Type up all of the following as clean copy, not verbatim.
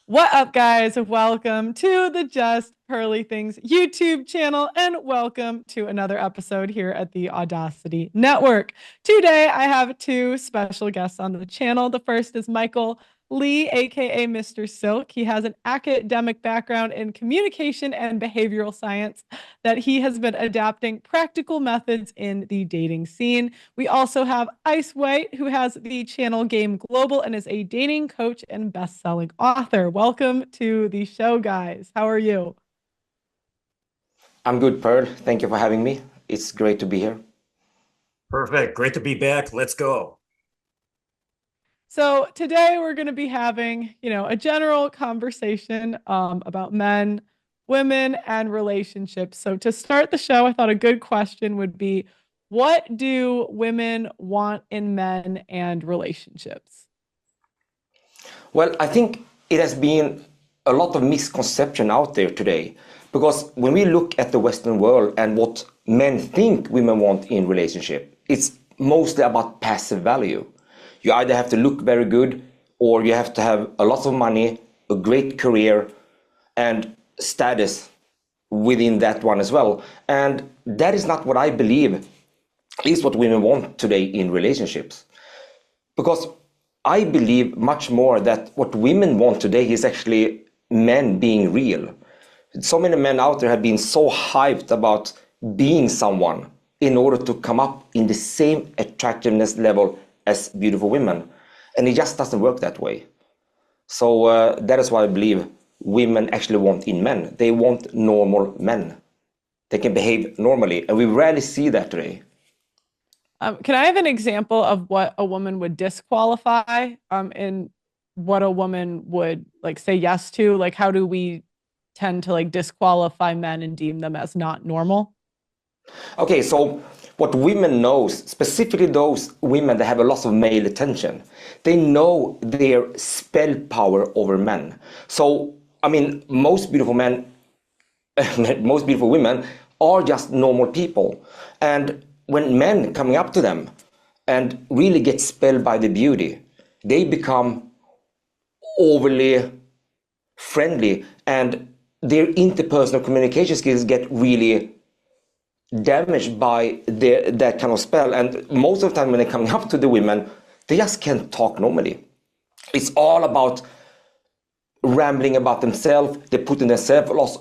What up, guys? Welcome to the Just Pearly Things YouTube channel, and welcome to another episode here at the Audacity Network. Today, I have two special guests on the channel. The first is Michael Lee, aka Mr. Silk. He has an academic background in communication and behavioral science that he has been adapting practical methods in the dating scene. We also have Ice White, who has the channel Game Global and is a dating coach and best-selling author. Welcome to the show, guys. How are you? I'm good, Pearl. Thank you for having me. It's great to be here. Perfect. Great to be back. Let's go. So today we're going to be having, a general conversation about men, women, and relationships. So to start the show, I thought a good question would be, what do women want in men and relationships? Well, I think it has been a lot of misconception out there today, because when we look at the Western world and what men think women want in relationship, it's mostly about passive value. You either have to look very good, or you have to have a lot of money, a great career, and status within that one as well. And that is not what I believe is what women want today in relationships. Because I believe much more that what women want today is actually men being real. So many men out there have been so hyped about being someone in order to come up in the same attractiveness level as beautiful women. And it just doesn't work that way. So that is what I believe women actually want in men. They want normal men. They can behave normally, and we rarely see that today. Can I have an example of what a woman would disqualify and what a woman would say yes to? Like, how do we tend to disqualify men and deem them as not normal? Okay, so what women knows, specifically those women that have a lot of male attention, they know their spell power over men. So, I mean, most beautiful men, most beautiful women are just normal people. And when men coming up to them and really get spelled by the beauty, they become overly friendly, and their interpersonal communication skills get really damaged by that kind of spell. And most of the time when they're coming up to the women, they just can't talk normally. It's all about rambling about themselves. They're putting themselves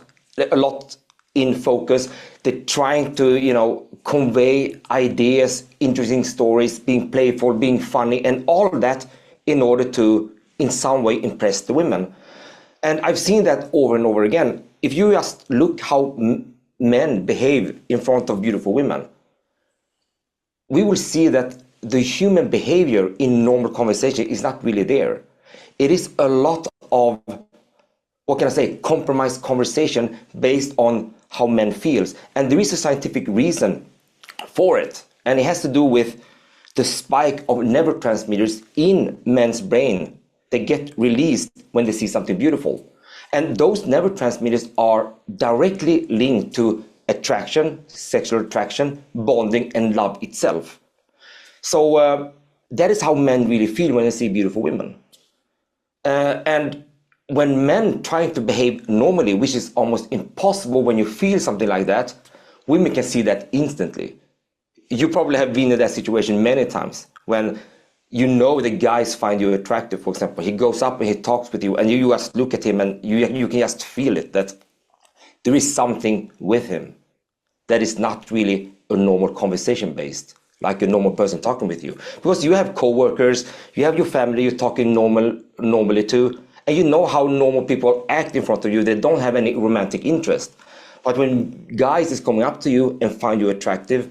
a lot in focus. They're trying to, convey ideas, interesting stories, being playful, being funny, and all of that in order to, in some way, impress the women. And I've seen that over and over again. If you just look how men behave in front of beautiful women, we will see that the human behavior in normal conversation is not really there. It is a lot of, what can I say, compromised conversation based on how men feels. And there is a scientific reason for it. And it has to do with the spike of neurotransmitters in men's brain. They get released when they see something beautiful. And those neurotransmitters are directly linked to attraction, sexual attraction, bonding, and love itself. So that is how men really feel when they see beautiful women. And when men trying to behave normally, which is almost impossible when you feel something like that, women can see that instantly. You probably have been in that situation many times when the guys find you attractive. For example, he goes up and he talks with you, and you just look at him and you can just feel it, that there is something with him that is not really a normal conversation based, like a normal person talking with you. Because you have co-workers, you have your family you're talking normally to, and you know how normal people act in front of you. They don't have any romantic interest. But when guys is coming up to you and find you attractive,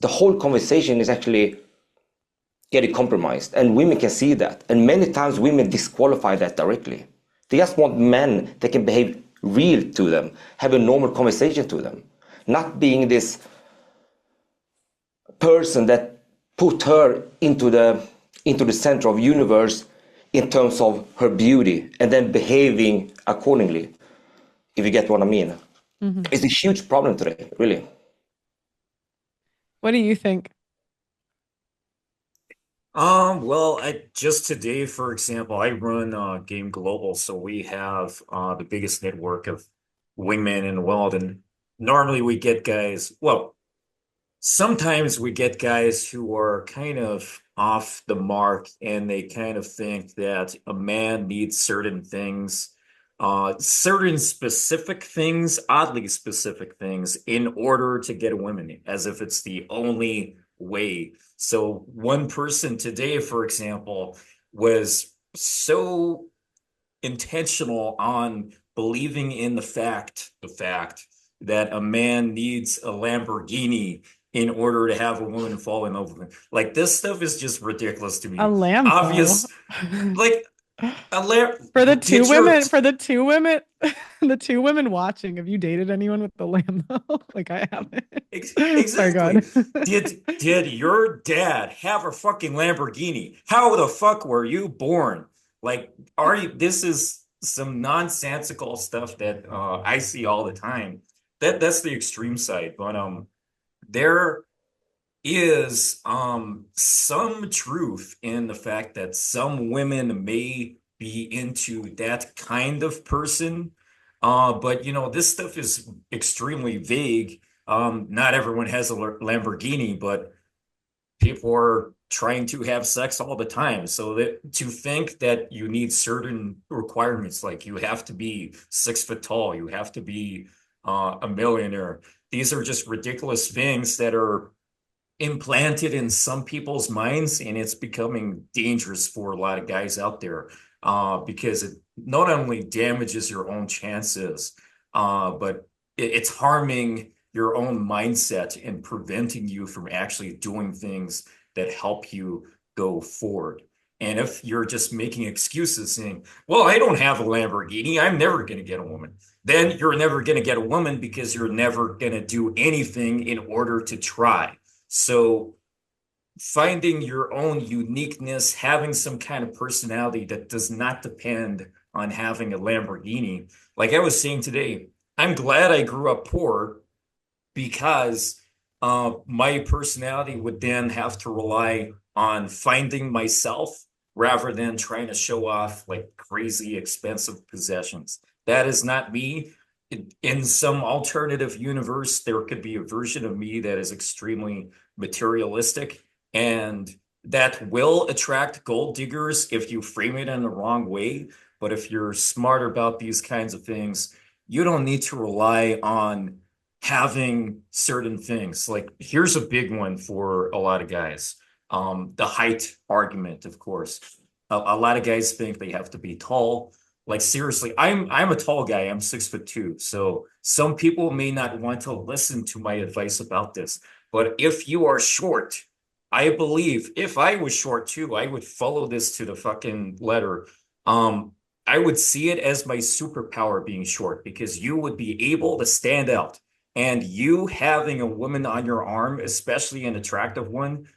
the whole conversation is actually getting compromised, and women can see that. And many times women disqualify that directly. They just want men that can behave real to them, have a normal conversation to them, not being this person that put her into the center of the universe in terms of her beauty, and then behaving accordingly, if you get what I mean. Mm-hmm. It's a huge problem today, really. What do you think? Well, just today, for example, I run Game Global, so we have the biggest network of wingmen in the world, and normally we get guys, well, sometimes we get guys who are kind of off the mark and they kind of think that a man needs certain things, certain specific things, oddly specific things, in order to get a woman, as if it's the only way. So one person today, for example, was so intentional on believing in the fact that a man needs a Lamborghini in order to have a woman fall in love with him. Like this stuff is just ridiculous to A me. Lambo. Obvious, like a Lam For the two get your women, for the two women, the two women watching, have you dated anyone with the Lambo? Like I haven't. Sorry, exactly. God. Did your dad have a fucking Lamborghini? How the fuck were you born? Like, are you? This is some nonsensical stuff that I see all the time. That's the extreme side, but there is some truth in the fact that some women may be into that kind of person. But this stuff is extremely vague. Not everyone has a Lamborghini, but people are trying to have sex all the time. So that to think that you need certain requirements, like you have to be 6 foot tall, you have to be a millionaire. These are just ridiculous things that are implanted in some people's minds, and it's becoming dangerous for a lot of guys out there because it not only damages your own chances, but it's harming your own mindset and preventing you from actually doing things that help you go forward. And if you're just making excuses saying, well, I don't have a Lamborghini, I'm never going to get a woman, then you're never going to get a woman because you're never going to do anything in order to try. So finding your own uniqueness, having some kind of personality that does not depend on having a Lamborghini. Like I was saying today, I'm glad I grew up poor because my personality would then have to rely on finding myself rather than trying to show off like crazy expensive possessions. That is not me. In some alternative universe, there could be a version of me that is extremely materialistic and that will attract gold diggers if you frame it in the wrong way. But if you're smart about these kinds of things, you don't need to rely on having certain things. Like here's a big one for a lot of guys. The height argument, of course. A lot of guys think they have to be tall. Like seriously, I'm a tall guy. I'm 6'2". So some people may not want to listen to my advice about this. But if you are short, I believe if I was short too, I would follow this to the fucking letter. Um, I would see it as my superpower being short because you would be able to stand out. And you having a woman on your arm, especially an attractive one,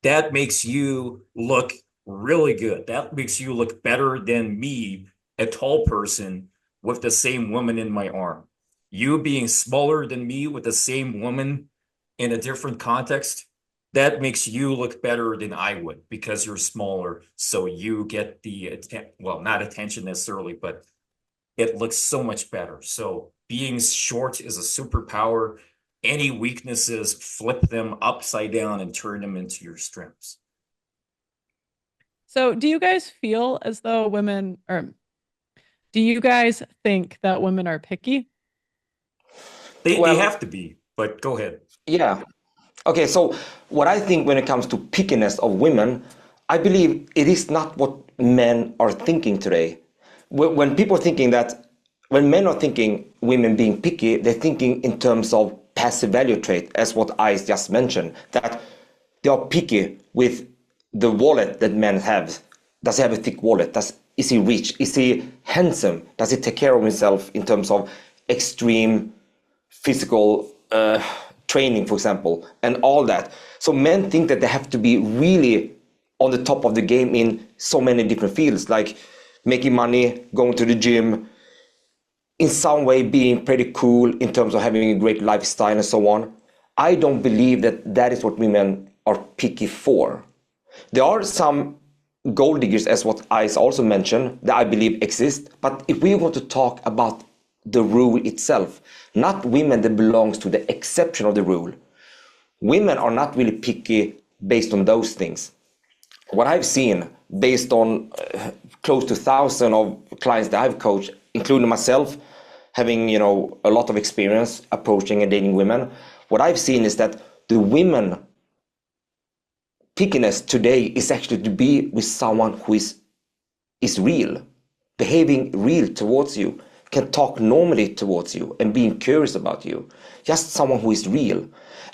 that makes you look really good. That makes you look better than me, a tall person with the same woman in my arm. You being smaller than me with the same woman in a different context, that makes you look better than I would because you're smaller. So you get the, well, not attention necessarily, but it looks so much better. So being short is a superpower. Any weaknesses, flip them upside down and turn them into your strengths. So, do you guys feel as though women, or do you guys think that women are picky? They Well, have to be, but go ahead. yeah. Okay, so what I think when it comes to pickiness of women, I believe it is not what men are thinking today. When people are thinking that, when men are thinking women being picky, they're thinking in terms of passive value trait, as what I just mentioned, that they are picky with the wallet that men have. Does he have a thick wallet? Is he rich? Is he handsome? Does he take care of himself in terms of extreme physical training, for example, and all that? So men think that they have to be really on the top of the game in so many different fields, like making money, going to the gym, in some way being pretty cool in terms of having a great lifestyle and so on. I don't believe that that is what women are picky for. There are some gold diggers, as what I also mentioned, that I believe exist. But if we want to talk about the rule itself, not women that belongs to the exception of the rule, women are not really picky based on those things. What I've seen based on close to 1,000 of clients that I've coached, including myself, having a lot of experience approaching and dating women, what I've seen is that the women pickiness today is actually to be with someone who is real, behaving real towards you, can talk normally towards you and being curious about you. Just someone who is real.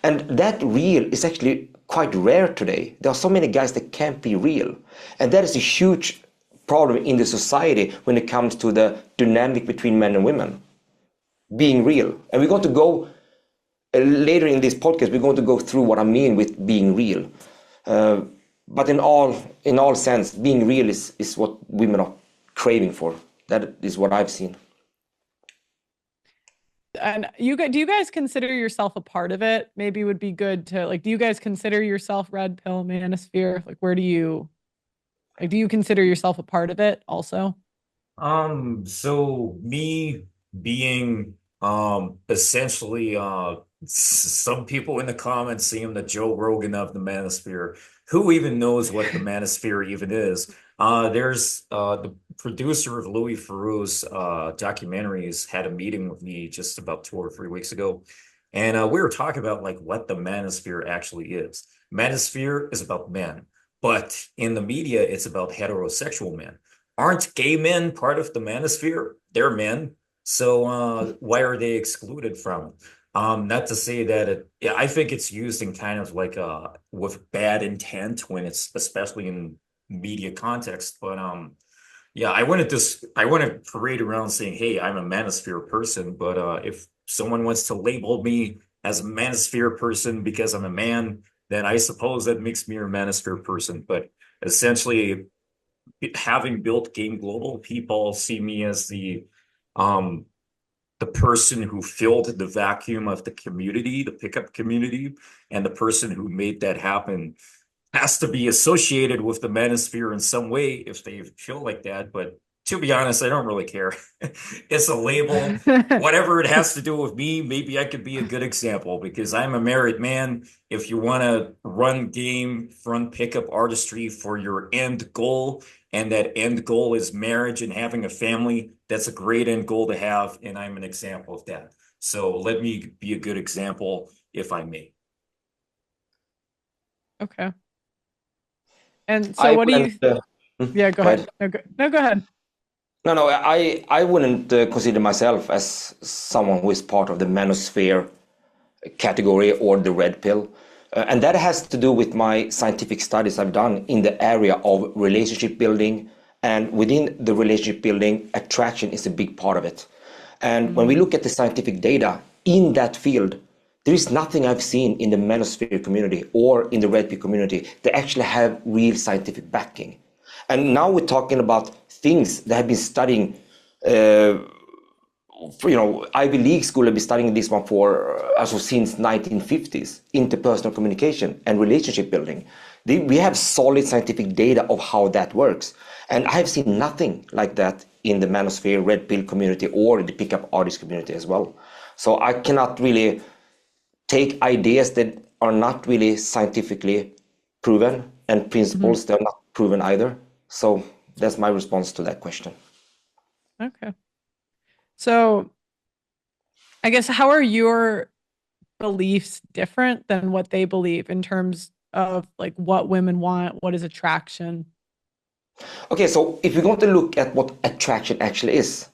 And that real is actually quite rare today. There are so many guys that can't be real. And that is a huge problem in the society when it comes to the dynamic between men and women. Being real. And we're going to go, later in this podcast, we're going to go through what I mean with being real. But in all sense, being real is what women are craving for. That is what I've seen. And do you guys consider yourself a part of it? Maybe it would be good to do you guys consider yourself red pill manosphere? Where do you consider yourself a part of it also? So me being essentially some people in the comments see him the Joe Rogan of the manosphere. Who even knows what the manosphere even is? There's the producer of Louis Theroux's documentaries had a meeting with me just about 2 or 3 weeks ago, and we were talking about what the manosphere actually is. Manosphere is about men, but in the media it's about heterosexual men. Aren't gay men part of the manosphere? They're men, so why are they excluded from it? Not to say that I think it's used in kind of with bad intent when it's especially in media context. But yeah, I wouldn't parade around saying, "Hey, I'm a manosphere person." But if someone wants to label me as a manosphere person because I'm a man, then I suppose that makes me a manosphere person. But essentially, having built Game Global, people see me as the person who filled the vacuum of the community, the pickup community, and the person who made that happen has to be associated with the manosphere in some way if they feel like that. But to be honest, I don't really care. It's a label. Whatever it has to do with me, maybe I could be a good example because I'm a married man. If you want to run game, run pickup artistry for your end goal, and that end goal is marriage and having a family, that's a great end goal to have, and I'm an example of that. So let me be a good example, if I may. Okay. And so what do you... Yeah, go ahead. No, go ahead. No, I wouldn't consider myself as someone who is part of the manosphere category or the red pill. And that has to do with my scientific studies I've done in the area of relationship building. And within the relationship building, attraction is a big part of it. And when we look at the scientific data in that field, there is nothing I've seen in the manosphere community or in the red pill community that actually have real scientific backing. And now we're talking about things that have been studying, Ivy League school have been studying this one for also since 1950s, interpersonal communication and relationship building. We have solid scientific data of how that works. And I have seen nothing like that in the manosphere, red pill community or the pickup artist community as well. So I cannot really take ideas that are not really scientifically proven and principles that are not proven either. So that's my response to that question. Okay. So I guess how are your beliefs different than what they believe in terms of what women want, what is attraction? Okay, so if we're going to look at what attraction actually is,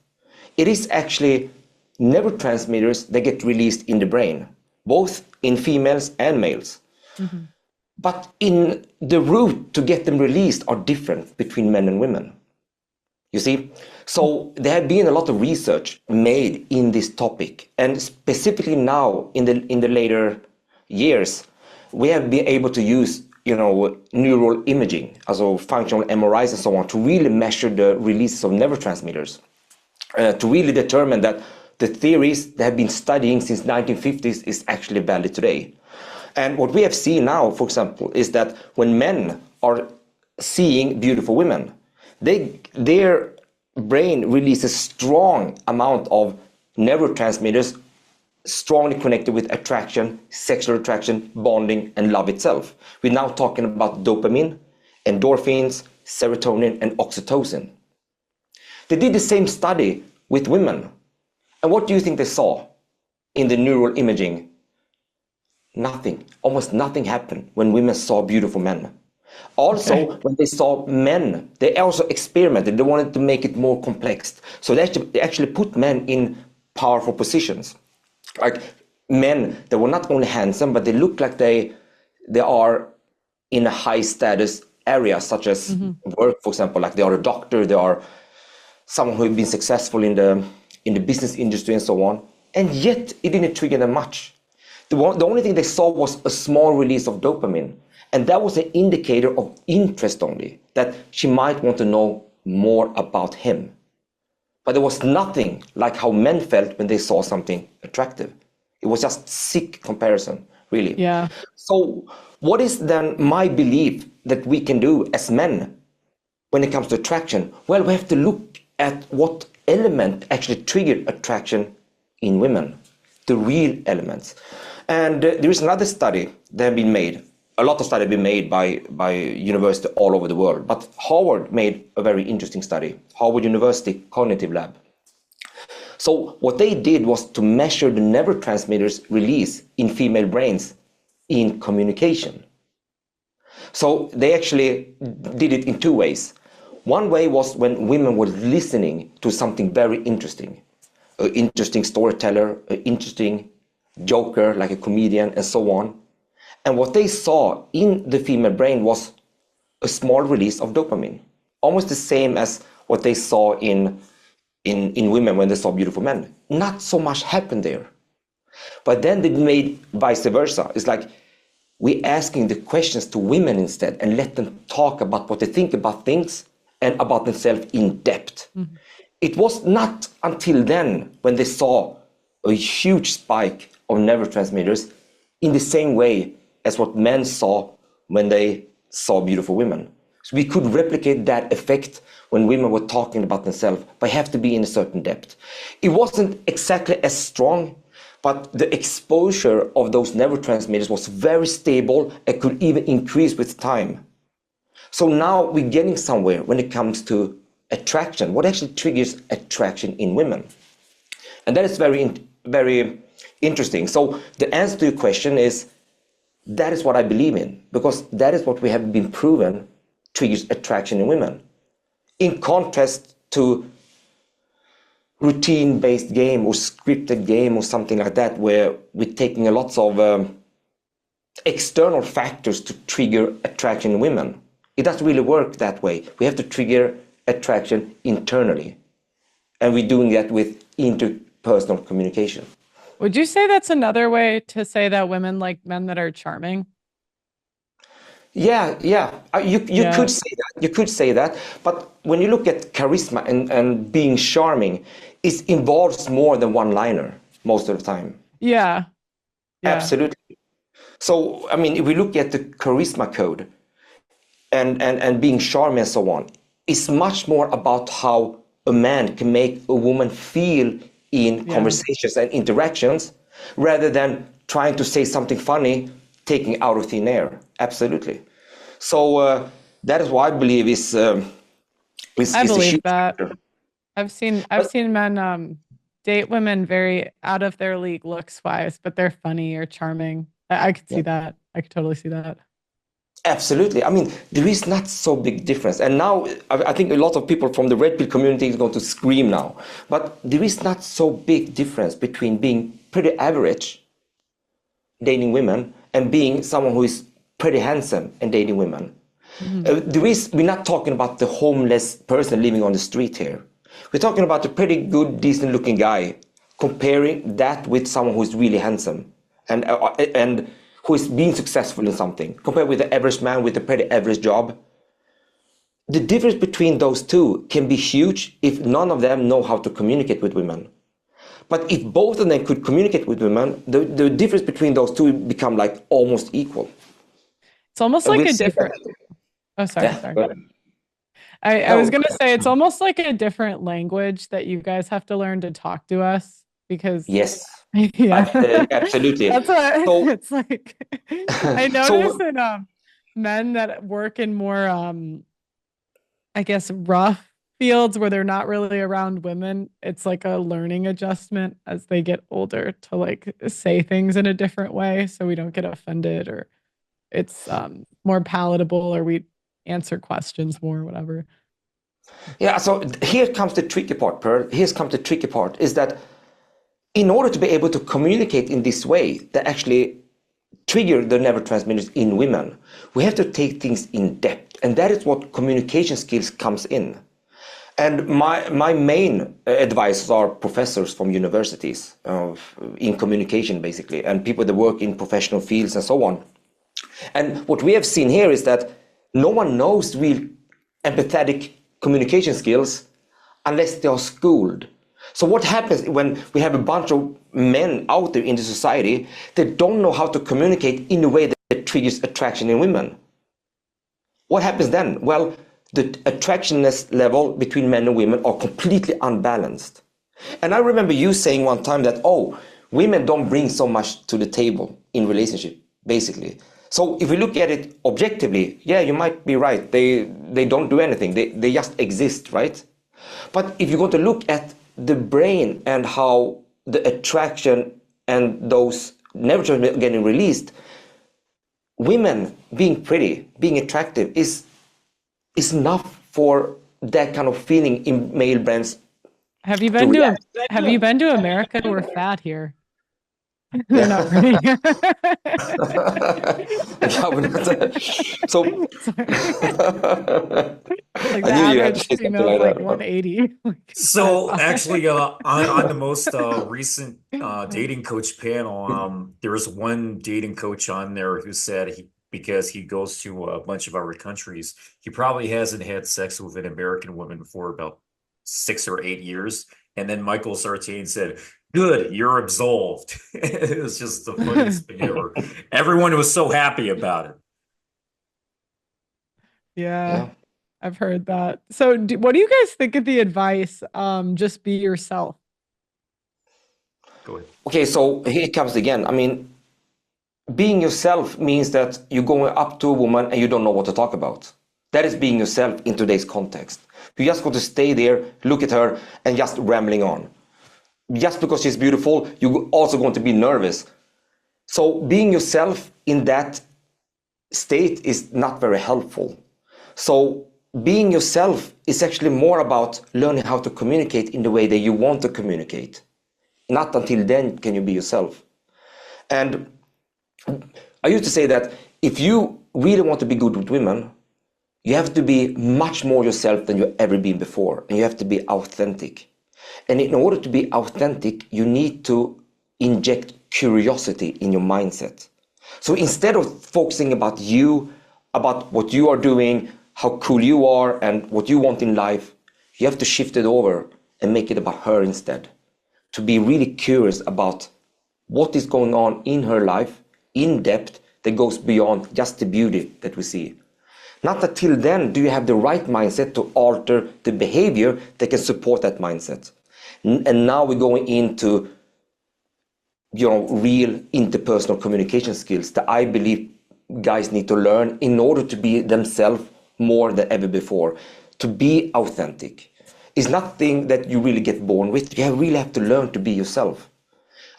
it is actually neurotransmitters that get released in the brain, both in females and males. Mm-hmm. But in the route to get them released are different between men and women. You see? So there have been a lot of research made in this topic. And specifically now in the later years, we have been able to use neural imaging, also functional MRIs and so on, to really measure the releases of neurotransmitters, to really determine that the theories that have been studying since 1950s is actually valid today. And what we have seen now, for example, is that when men are seeing beautiful women, their brain releases strong amount of neurotransmitters strongly connected with attraction, sexual attraction, bonding, and love itself. We're now talking about dopamine, endorphins, serotonin, and oxytocin. They did the same study with women. And what do you think they saw in the neural imaging? Nothing. Almost nothing happened when women saw beautiful men. Also, when they saw men, they also experimented. They wanted to make it more complex. So they actually put men in powerful positions. Like men that were not only handsome, but they look like they are in a high status area, such as work, for example, like they are a doctor, they are someone who has been successful in the business industry and so on. And yet it didn't trigger them much. The only thing they saw was a small release of dopamine. And that was an indicator of interest only, that she might want to know more about him. But there was nothing like how men felt when they saw something attractive. It was just sick comparison, really. Yeah. So what is then my belief that we can do as men when it comes to attraction? Well, we have to look at what element actually triggered attraction in women, the real elements. And there is another study that has been made. A lot of studies have been made by universities all over the world. But Harvard made a very interesting study, Harvard University Cognitive Lab. So what they did was to measure the neurotransmitters release in female brains in communication. So they actually did it in two ways. One way was when women were listening to something very interesting, an interesting storyteller, an interesting joker, like a comedian, and so on. And what they saw in the female brain was a small release of dopamine, almost the same as what they saw in women when they saw beautiful men. Not so much happened there. But then they made vice versa. It's like we're asking the questions to women instead and let them talk about what they think about things and about themselves in depth. Mm-hmm. It was not until then when they saw a huge spike of neurotransmitters in the same way as what men saw when they saw beautiful women. So we could replicate that effect when women were talking about themselves, but have to be in a certain depth. It wasn't exactly as strong, but the exposure of those neurotransmitters was very stable and could even increase with time. So now we're getting somewhere when it comes to attraction. What actually triggers attraction in women? And that is very interesting. So the answer to your question is, that is what I believe in, because that is what we have been proven triggers attraction in women. In contrast to routine-based game or scripted game or something like that, where we're taking a lot of external factors to trigger attraction in women. It doesn't really work that way. We have to trigger attraction internally. And we're doing that with interpersonal communication. Would you say that's another way to say that women like men that are charming? Yeah. You could say that. You could say that. But when you look at charisma and being charming, it involves more than one-liner most of the time. Yeah. Absolutely. So, I mean, if we look at the charisma code and being charming and so on, it's much more about how a man can make a woman feel in conversations and interactions, rather than trying to say something funny, taking out of thin air. Absolutely. So that is what I believe is I believe that. factor. I've seen men date women very out of their league looks wise, but they're funny or charming. I could see that. I could totally see that. Absolutely. I mean, there is not so big difference. And now I think a lot of people from the red pill community is going to scream now. But there is not so big difference between being pretty average, dating women, and being someone who is pretty handsome and dating women. Mm-hmm. We're not talking about the homeless person living on the street here. We're talking about a pretty good, decent looking guy, comparing that with someone who is really handsome and who is being successful in something, compared with the average man with a pretty average job. The difference between those two can be huge if none of them know how to communicate with women. But if both of them could communicate with women, the difference between those two become like almost equal. It's almost like a different. Oh, sorry, Yeah, sorry. good. I was No, gonna say it's almost like a different language that you guys have to learn to talk to us because yes, yeah. absolutely. That's what So, it's like. I notice so in men that work in more I guess rough fields where they're not really around women, it's like a learning adjustment as they get older to like say things in a different way so we don't get offended or it's more palatable or we answer questions more, whatever. yeah, so here comes the tricky part, Pearl. Here's comes the tricky part is that in order to be able to communicate in this way, that actually trigger the neurotransmitters in women, we have to take things in depth, and that is what communication skills comes in. And my main advisors are professors from universities in communication, basically, and people that work in professional fields and so on. And what we have seen here is that no one knows real empathetic communication skills unless they are schooled. So what happens when we have a bunch of men out there in the society that don't know how to communicate in a way that triggers attraction in women? What happens then? Well, the attractionness level between men and women are completely unbalanced. And I remember you saying one time that, oh, women don't bring so much to the table in relationship, basically. So if we look at it objectively, yeah, you might be right. They don't do anything. They just exist, right? But if you're going to look at the brain and how the attraction and those neurotransmitters getting released, women being pretty, being attractive is enough for that kind of feeling in male brains Have you to been to react. have you been to America? We're fat here. They're not pretty. Yeah, so Like I the knew you had to average say something female is like like that. 180. Like, So actually, on the most recent dating coach panel, there was one dating coach on there who said because he goes to a bunch of other countries, he probably hasn't had sex with an American woman for about 6 or 8 years. And then Michael Sartain said, "Good, you're absolved." It was just the funniest thing ever. Everyone was so happy about it. yeah, Yeah. I've heard that. So, what do you guys think of the advice? Just be yourself. Go ahead. Okay, so here it comes again. I mean, being yourself means that you're going up to a woman and you don't know what to talk about. That is being yourself in today's context. You just got to stay there, look at her, and just rambling on. Just because she's beautiful, you're also going to be nervous. So being yourself in that state is not very helpful. So being yourself is actually more about learning how to communicate in the way that you want to communicate. Not until then can you be yourself. And I used to say that if you really want to be good with women, you have to be much more yourself than you've ever been before, and you have to be authentic. And in order to be authentic, you need to inject curiosity in your mindset. So instead of focusing about you, about what you are doing, how cool you are, and what you want in life, you have to shift it over and make it about her instead. To be really curious about what is going on in her life in depth that goes beyond just the beauty that we see. Not until then do you have the right mindset to alter the behavior that can support that mindset. And now we're going into real interpersonal communication skills that I believe guys need to learn in order to be themselves more than ever before. To be authentic is nothing that you really get born with. You really have to learn to be yourself.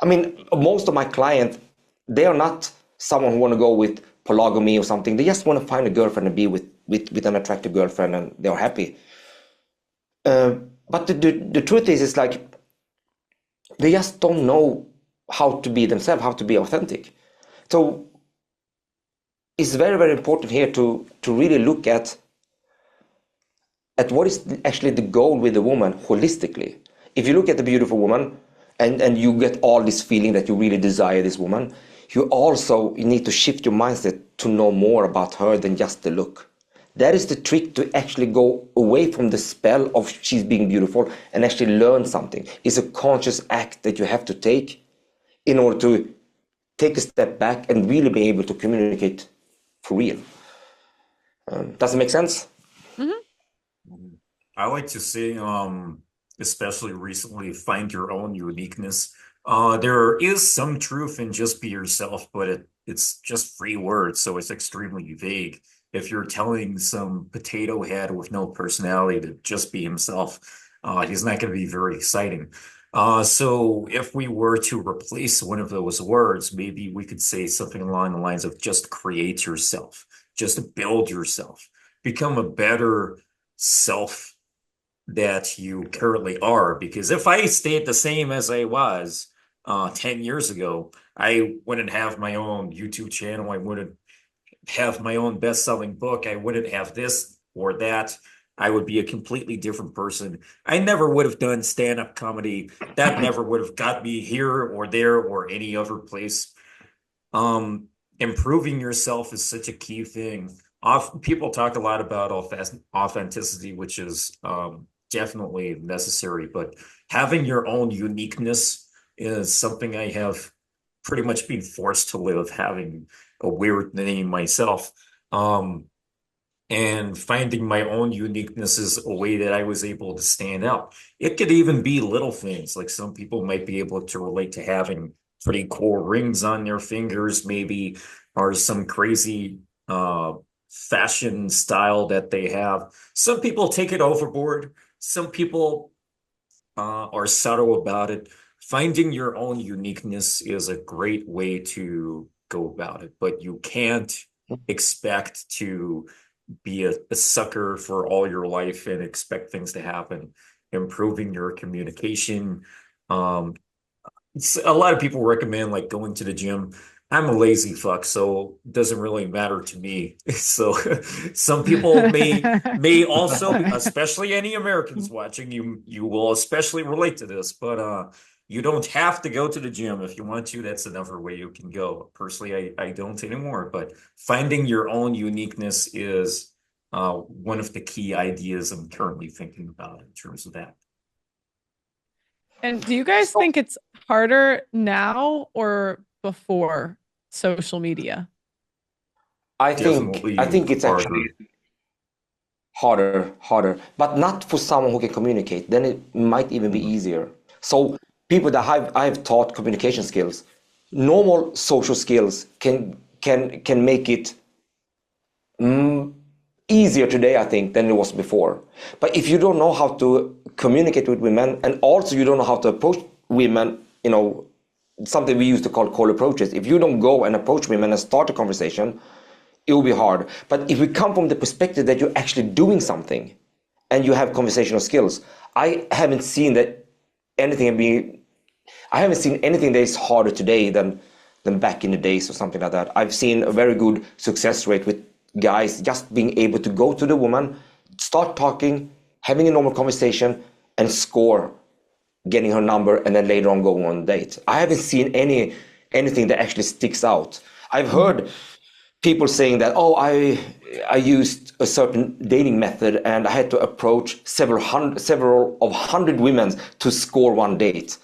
I mean, most of my clients, they are not someone who want to go with polygamy or something. They just want to find a girlfriend and be with an attractive girlfriend, and they're happy. But the truth is, it's like they just don't know how to be themselves, how to be authentic. So it's very, very important here to really look at what is actually the goal with the woman holistically. If you look at the beautiful woman and you get all this feeling that you really desire this woman, you need to shift your mindset to know more about her than just the look. That is the trick to actually go away from the spell of she's being beautiful and actually learn something. It's a conscious act that you have to take in order to take a step back and really be able to communicate for real. Does it make sense? I like to say, especially recently, find your own uniqueness. There is some truth in just be yourself, but it's just free words, so it's extremely vague. If you're telling some potato head with no personality to just be himself, he's not going to be very exciting. So if we were to replace one of those words, maybe we could say something along the lines of just create yourself, just build yourself, become a better self that you currently are. Because if I stayed the same as I was 10 years ago, I wouldn't have my own YouTube channel. I wouldn't have my own best-selling book. I wouldn't have this or that. I would be a completely different person. I never would have done stand-up comedy. That never would have got me here or there or any other place. Improving yourself is such a key thing. People talk a lot about authenticity, which is definitely necessary, but having your own uniqueness is something I have pretty much been forced to live, having a weird name myself. And finding my own uniqueness is a way that I was able to stand out. It could even be little things, like some people might be able to relate to having pretty cool rings on their fingers, maybe, or some crazy fashion style that they have. Some people take it overboard. Some people are subtle about it. Finding your own uniqueness is a great way to go about it, but you can't expect to be a sucker for all your life and expect things to happen. Improving your communication. A lot of people recommend like going to the gym. I'm a lazy fuck, so it doesn't really matter to me. So some people may also, especially any Americans watching, you will especially relate to this, but you don't have to go to the gym if you want to. That's another way you can go. Personally, I don't anymore, but finding your own uniqueness is one of the key ideas I'm currently thinking about in terms of that. And do you guys think it's harder now or before social media? I Definitely think it's harder. actually harder, but not for someone who can communicate. Then it might even be easier. So people that I've taught communication skills, normal social skills can make it easier today, I think, than it was before. But if you don't know how to communicate with women, and also you don't know how to approach women, something we used to call cold approaches. If you don't go and approach women and start a conversation, it will be hard. But if we come from the perspective that you're actually doing something and you have conversational skills, I haven't seen anything that is harder today than back in the days or something like that. I've seen a very good success rate with guys just being able to go to the woman, start talking, having a normal conversation, and score getting her number, and then later on going on a date. I haven't seen anything that actually sticks out. I've heard people saying that, oh, I used a certain dating method and I had to approach several of 100 women to score one date.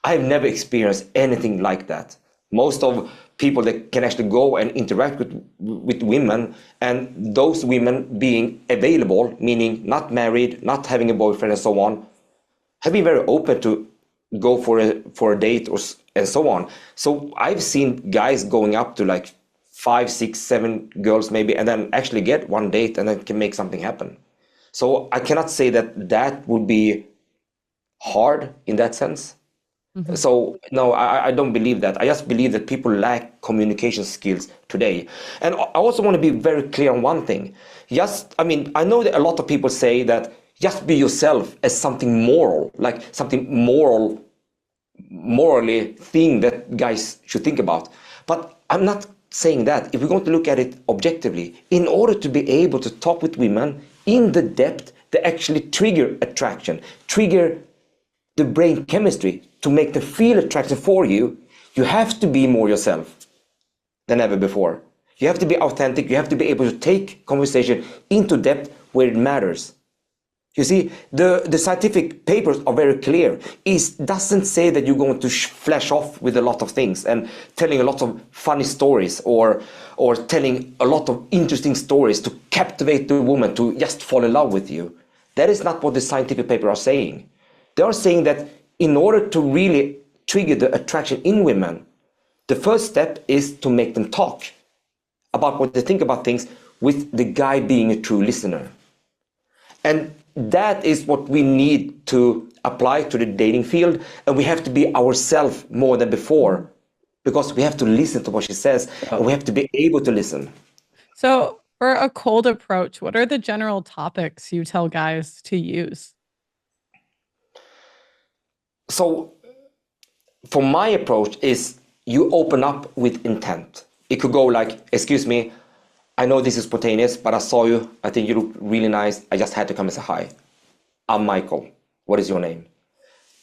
I've never experienced anything like that. Most of people that can actually go and interact with women, and those women being available, meaning not married, not having a boyfriend and so on, have been very open to go for a date and so on. So I've seen guys going up to like 5, 6, 7 girls maybe, and then actually get one date and then can make something happen. So I cannot say that would be hard in that sense. Mm-hmm. So no, I don't believe that. I just believe that people lack communication skills today. And I also want to be very clear on one thing. I know that a lot of people say that just be yourself as something moral, like something morally thing that guys should think about. But I'm not saying that. If we're going to look at it objectively, in order to be able to talk with women in the depth that actually trigger attraction, trigger the brain chemistry to make them feel attraction for you, you have to be more yourself than ever before. You have to be authentic. You have to be able to take conversation into depth where it matters. You see, the scientific papers are very clear. It doesn't say that you're going to flash off with a lot of things and telling a lot of funny stories or telling a lot of interesting stories to captivate the woman to just fall in love with you. That is not what the scientific papers are saying. They are saying that in order to really trigger the attraction in women, the first step is to make them talk about what they think about things with the guy being a true listener. And that is what we need to apply to the dating field. And we have to be ourselves more than before, because we have to listen to what she says, and we have to be able to listen. So for a cold approach, what are the general topics you tell guys to use? So for my approach is you open up with intent. It could go like, excuse me, I know this is spontaneous, but I saw you. I think you look really nice. I just had to come and say hi. I'm Michael. What is your name?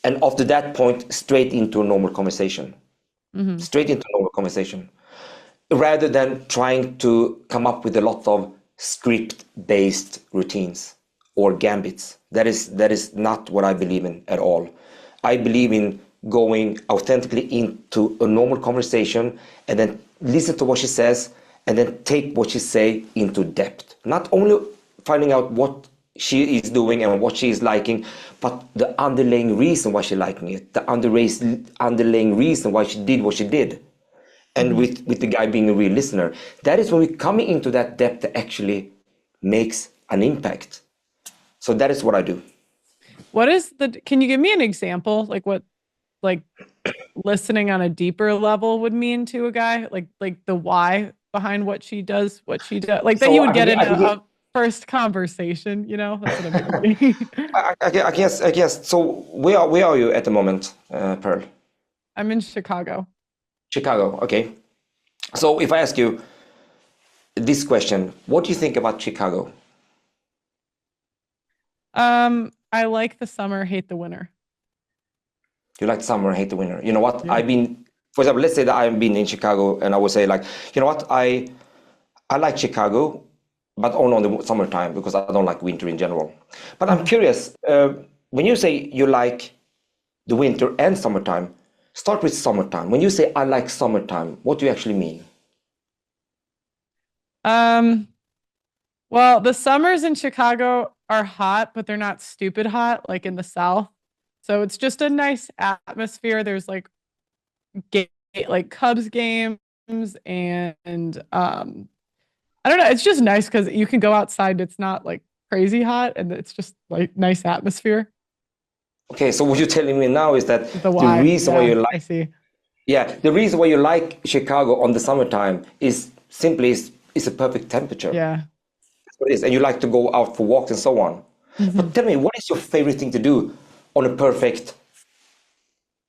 And after that point, straight into a normal conversation. Straight into a normal conversation. Rather than trying to come up with a lot of script-based routines or gambits. That is not what I believe in at all. I believe in going authentically into a normal conversation and then listen to what she says, and then take what she say into depth. Not only finding out what she is doing and what she is liking, but the underlying reason why she's liking it, the underlying reason why she did what she did. And with the guy being a real listener, that is when we're coming into that depth that actually makes an impact. So that is what I do. Can you give me an example? Like what, like listening on a deeper level would mean to a guy? Like the why behind what she does, like that so you would get in a first conversation, you know? That's what I'm thinking. I guess. So where are you at the moment, Pearl? I'm in Chicago. Chicago, okay. So if I ask you this question, what do you think about Chicago? I like the summer, hate the winter. You like summer, hate the winter. You know what? Yeah. For example, let's say that I've been in Chicago, and I would say like, you know what? I like Chicago, but only on the summertime, because I don't like winter in general. But I'm curious, when you say you like the winter and summertime, start with summertime. When you say I like summertime, what do you actually mean? Well, the summers in Chicago are hot, but they're not stupid hot like in the South. So it's just a nice atmosphere. There's like Cubs games and I don't know. It's just nice because you can go outside. It's not like crazy hot, and it's just like nice atmosphere. Okay, so what you're telling me now is that the reason why you like, I see. Yeah, the reason why you like Chicago on the summertime is simply it's a perfect temperature. Yeah, that's what it is, and you like to go out for walks and so on. But tell me, what is your favorite thing to do on a perfect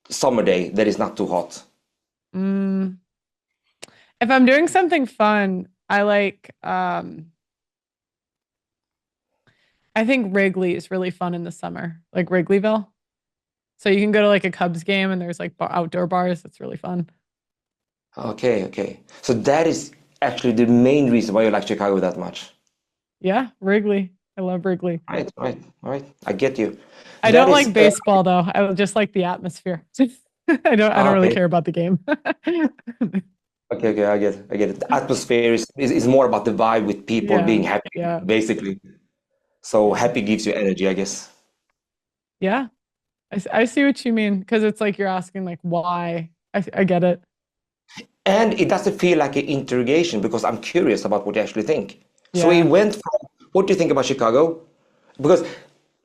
summer day that is not too hot? If I'm doing something fun, I like, I think Wrigley is really fun in the summer, like Wrigleyville. So you can go to like a Cubs game and there's like outdoor bars. It's really fun. Okay. So that is actually the main reason why you like Chicago that much. Yeah, Wrigley. I love Wrigley. Right. I get you. I don't like baseball though. I just like the atmosphere. I don't really care about the game. Okay, I get it. The atmosphere is more about the vibe with people being happy, basically. So happy gives you energy, I guess. Yeah, I see what you mean, because it's like you're asking like why. I get it. And it doesn't feel like an interrogation, because I'm curious about what you actually think. So it went from, what do you think about Chicago? Because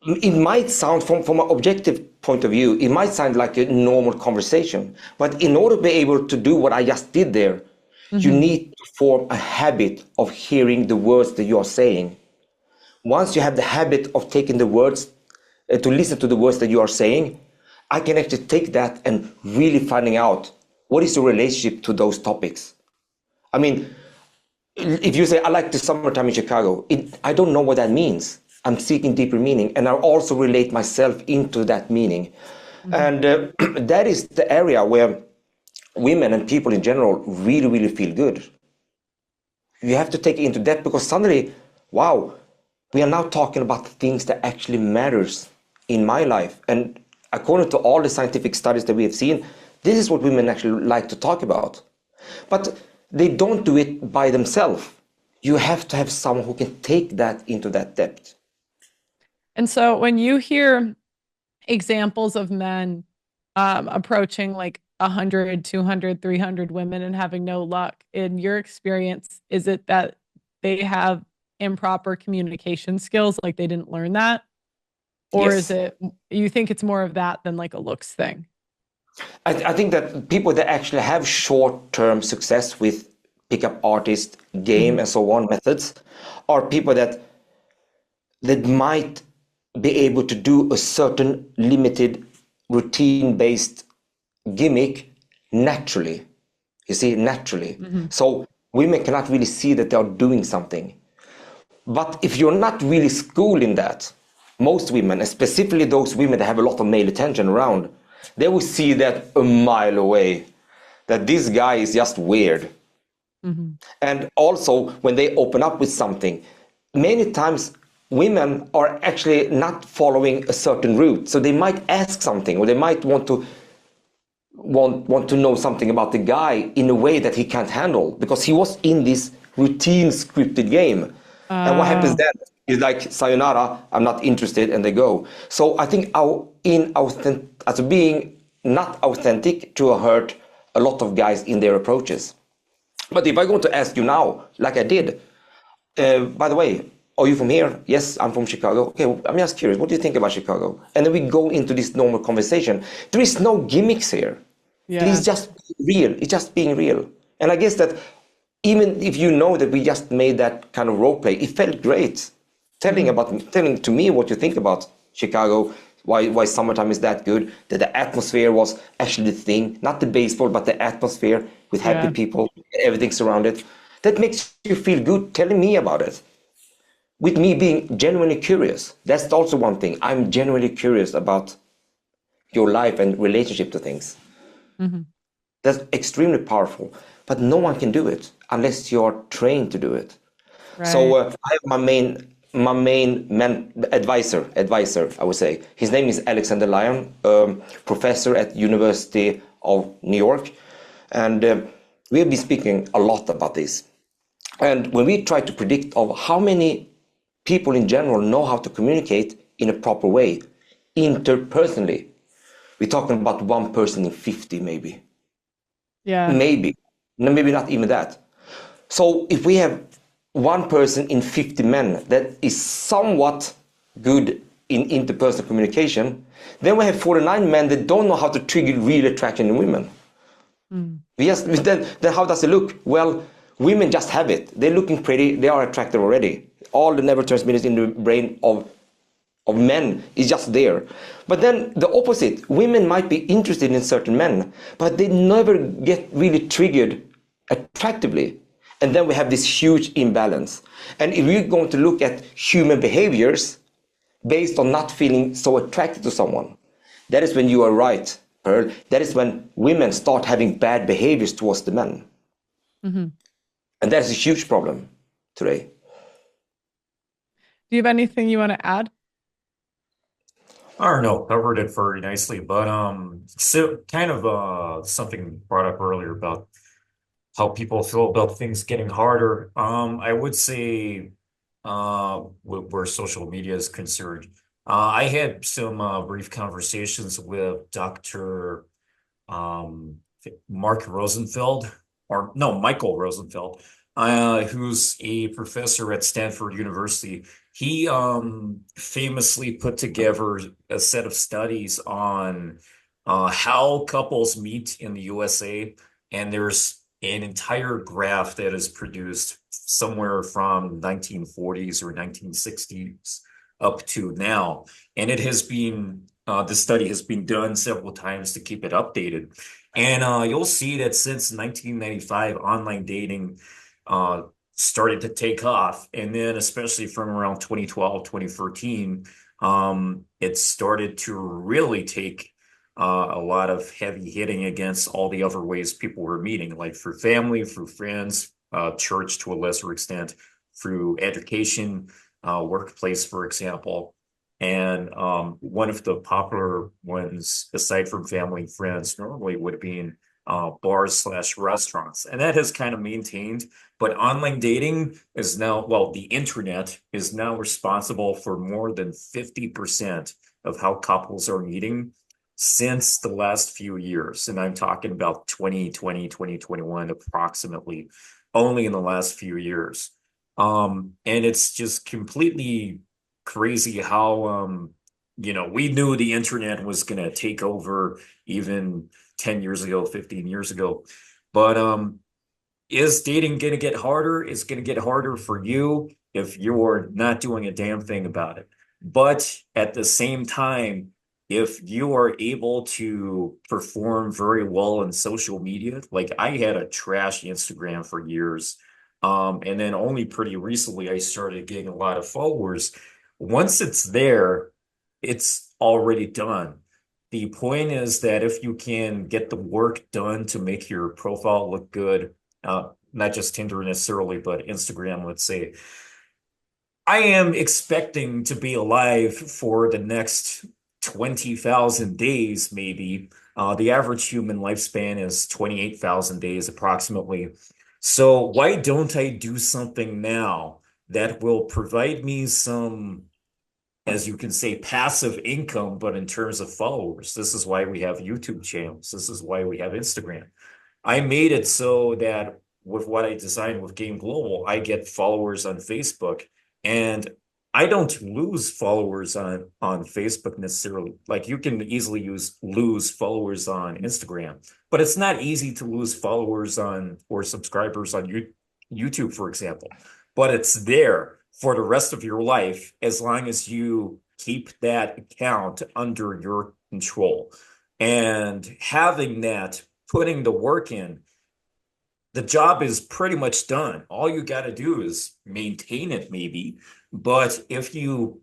it might sound, from an objective point of view, it might sound like a normal conversation. But in order to be able to do what I just did there, you need to form a habit of hearing the words that you are saying. Once you have the habit of taking the words, to listen to the words that you are saying, I can actually take that and really finding out what is your relationship to those topics. I mean, if you say, I like the summertime in Chicago, I don't know what that means. I'm seeking deeper meaning, and I also relate myself into that meaning. And that is the area where women and people in general really, really feel good. You have to take it into depth, because suddenly, wow, we are now talking about the things that actually matters in my life. And according to all the scientific studies that we have seen, this is what women actually like to talk about. But they don't do it by themselves. You have to have someone who can take that into that depth. And so when you hear examples of men approaching like 100, 200, 300 women and having no luck, in your experience, is it that they have improper communication skills, like they didn't learn that? Or Yes. is it, you think it's more of that than like a looks thing? I think that people that actually have short-term success with pickup artist, game, and so on methods are people that might be able to do a certain limited routine-based gimmick naturally. You see, naturally. So women cannot really see that they are doing something. But if you're not really schooled in that, most women, and specifically those women that have a lot of male attention around, they will see that a mile away, that this guy is just weird. And also, when they open up with something, many times women are actually not following a certain route. So they might ask something, or they might want to know something about the guy in a way that he can't handle, because he was in this routine scripted game. And what happens then is like, sayonara, I'm not interested, and they go. So I think as being not authentic to hurt a lot of guys in their approaches. But if I'm going to ask you now, like I did, by the way, are you from here? Yes, I'm from Chicago. Okay, I'm just curious, what do you think about Chicago? And then we go into this normal conversation. There is no gimmicks here. Yeah. It is just real. It's just being real. And I guess that even if you know that we just made that kind of role play, it felt great. Telling to me what you think about Chicago, why summertime is that good, that the atmosphere was actually the thing, not the baseball, but the atmosphere with happy people, everything surrounded. That makes you feel good telling me about it. With me being genuinely curious. That's also one thing. I'm genuinely curious about your life and relationship to things. That's extremely powerful. But no one can do it unless you're trained to do it. Right. So I have my main advisor, I would say. His name is Alexander Lyon, professor at University of New York. And we have been speaking a lot about this. And when we try to predict of how many people in general know how to communicate in a proper way, interpersonally, we're talking about 1 person in 50 maybe. Yeah. Maybe. No, maybe not even that. So if we have 1 person in 50 men that is somewhat good in interpersonal communication, then we have 49 men that don't know how to trigger real attraction in women. Then how does it look? Well, women just have it. They're looking pretty, they are attractive already. All the neurotransmitters in the brain of men is just there. But then the opposite, women might be interested in certain men, but they never get really triggered attractively. And then we have this huge imbalance. And if we're going to look at human behaviors based on not feeling so attracted to someone, that is when you are right, Pearl. That is when women start having bad behaviors towards the men. And that's a huge problem today. Do you have anything you want to add? I don't know, covered it very nicely, but so kind of something brought up earlier about how people feel about things getting harder. I would say where social media is concerned, I had some brief conversations with Dr. Mark Rosenfeld, or no, Michael Rosenfeld, who's a professor at Stanford University. He famously put together a set of studies on how couples meet in the USA, and there's an entire graph that is produced somewhere from 1940s or 1960s up to now. And it has been, this study has been done several times to keep it updated. And you'll see that since 1995, online dating started to take off. And then especially from around 2012, 2013, it started to really take a lot of heavy hitting against all the other ways people were meeting, like through family, through friends, church to a lesser extent, through education, workplace, for example. And one of the popular ones, aside from family and friends, normally would be bars/restaurants. And that has kind of maintained. But online dating is now, well, the internet is now responsible for more than 50% of how couples are meeting since the last few years. And I'm talking about 2020, 2021, approximately, only in the last few years. And it's just completely crazy how, we knew the internet was going to take over even 10 years ago, 15 years ago. But is dating going to get harder? It's going to get harder for you if you're not doing a damn thing about it. But at the same time, if you are able to perform very well in social media, like I had a trash Instagram for years, and then only pretty recently I started getting a lot of followers. Once it's there, it's already done. The point is that if you can get the work done to make your profile look good, not just Tinder necessarily, but Instagram, let's say, I am expecting to be alive for the next 20,000 days, maybe. The average human lifespan is 28,000 days approximately. So why don't I do something now that will provide me some, as you can say, passive income, but in terms of followers? This is why we have YouTube channels. This is why we have Instagram. I made it so that with what I designed with Game Global, I get followers on Facebook, and I don't lose followers on Facebook necessarily. Like you can easily lose followers on Instagram, but it's not easy to lose followers on or subscribers on YouTube, for example. But it's there for the rest of your life as long as you keep that account under your control. And having that, putting the work in, the job is pretty much done. All you got to do is maintain it, maybe. But if you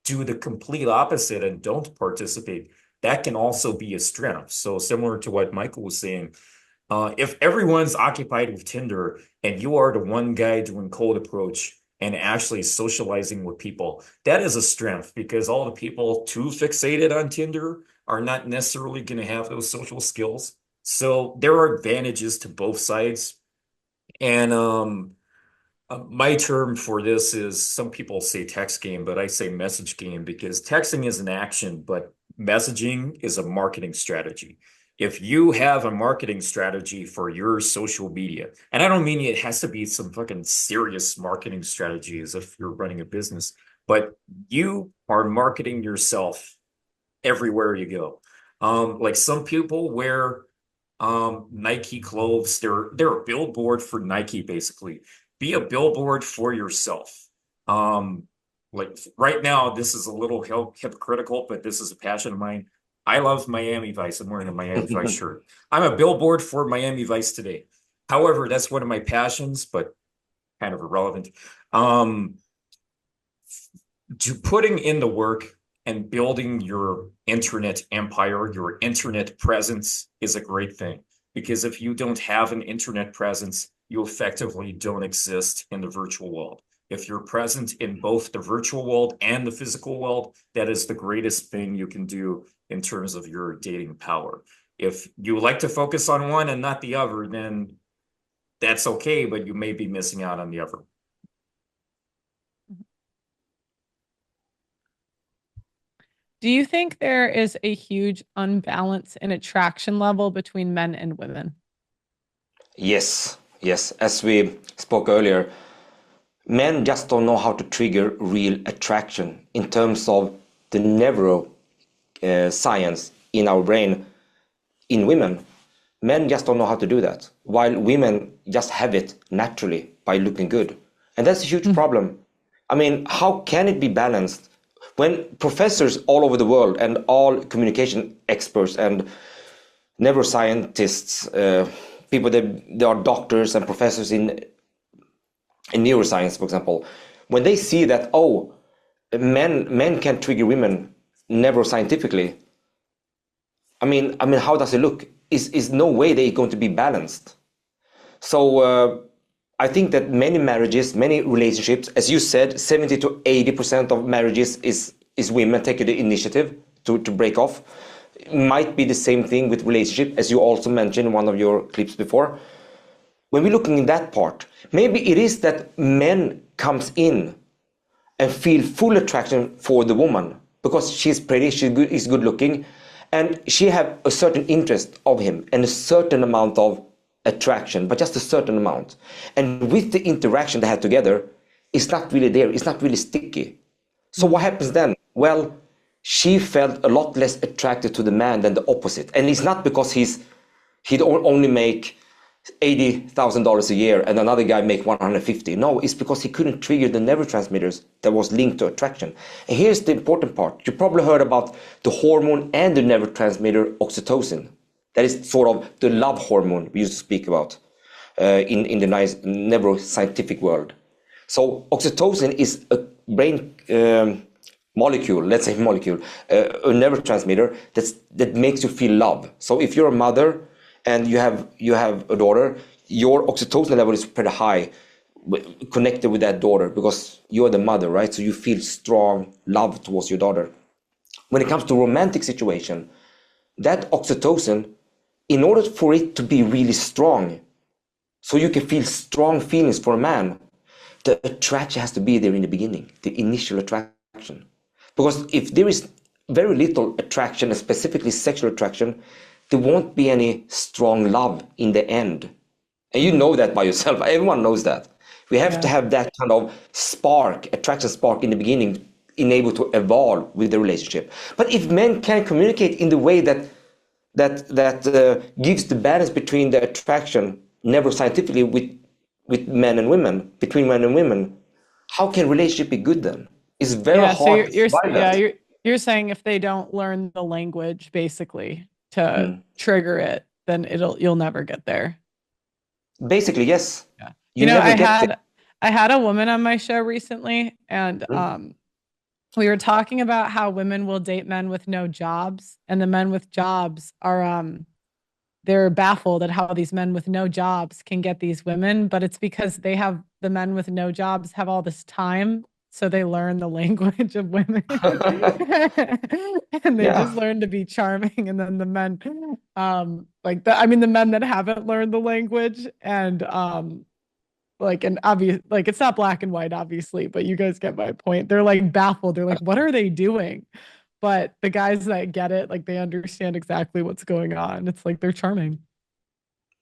do the complete opposite and don't participate, that can also be a strength. So similar to what Michael was saying, if everyone's occupied with Tinder and you are the one guy doing cold approach and actually socializing with people, that is a strength because all the people too fixated on Tinder are not necessarily going to have those social skills. So there are advantages to both sides. And my term for this is, some people say text game, but I say message game because texting is an action, but messaging is a marketing strategy. If you have a marketing strategy for your social media, and I don't mean it has to be some fucking serious marketing strategy as if you're running a business, but you are marketing yourself everywhere you go. Like some people wear Nike clothes. They're a billboard for Nike, basically. Be a billboard for yourself. Like right now, this is a little hypocritical, but this is a passion of mine. I love Miami Vice. I'm wearing a Miami Vice shirt. I'm a billboard for Miami Vice today. However, that's one of my passions, but kind of irrelevant. To putting in the work and building your internet empire, your internet presence is a great thing. Because if you don't have an internet presence, you effectively don't exist in the virtual world. If you're present in both the virtual world and the physical world, that is the greatest thing you can do in terms of your dating power. If you like to focus on one and not the other, then that's okay, but you may be missing out on the other. Do you think there is a huge unbalance in attraction level between men and women? Yes, yes. As we spoke earlier, men just don't know how to trigger real attraction in terms of the neuro science in our brain. In women, men just don't know how to do that, while women just have it naturally by looking good. And that's a huge problem. I mean, how can it be balanced when professors all over the world and all communication experts and neuroscientists, people that are doctors and professors in neuroscience, for example, when they see that, oh, men can trigger women neuroscientifically, I mean, how does it look? Is no way they're going to be balanced. So I think that many marriages, many relationships, as you said, 70 to 80% of marriages is women taking the initiative to break off. It might be the same thing with relationship, as you also mentioned in one of your clips before. When we're looking in that part, maybe it is that men comes in and feel full attraction for the woman because she's pretty, she's good looking, and she have a certain interest of him and a certain amount of attraction, but just a certain amount. And with the interaction they had together, it's not really there, it's not really sticky. So what happens then? Well, she felt a lot less attracted to the man than the opposite. And it's not because he'd only make $80,000 a year and another guy make 150. No, it's because he couldn't trigger the neurotransmitters that was linked to attraction. And here's the important part. You probably heard about the hormone and the neurotransmitter oxytocin. That is sort of the love hormone we used to speak about in the nice neuroscientific world. So oxytocin is a brain molecule, let's say molecule, a neurotransmitter that makes you feel love. So if you're a mother and you have a daughter, your oxytocin level is pretty high connected with that daughter because you're the mother, right? So you feel strong love towards your daughter. When it comes to romantic situation, that oxytocin, in order for it to be really strong, so you can feel strong feelings for a man, the attraction has to be there in the beginning, the initial attraction. Because if there is very little attraction, and specifically sexual attraction, there won't be any strong love in the end. And you know that by yourself. Everyone knows that. We have to have that kind of spark, attraction spark in the beginning, enable to evolve with the relationship. But if men can communicate in the way that gives the balance between the attraction neuroscientifically with men and women, between men and women, how can relationship be good then? It's very hard to survive that. You're saying if they don't learn the language basically to trigger it, then you'll never get there. Basically, yes. Yeah. You know, I had a woman on my show recently, and we were talking about how women will date men with no jobs, and the men with jobs are they're baffled at how these men with no jobs can get these women, but it's because the men with no jobs have all this time, so they learn the language of women. And they just learn to be charming. And then the men the men that haven't learned the language and it's not black and white, obviously, but you guys get my point. They're like baffled. They're like, what are they doing? But the guys that get it, like they understand exactly what's going on. It's like they're charming.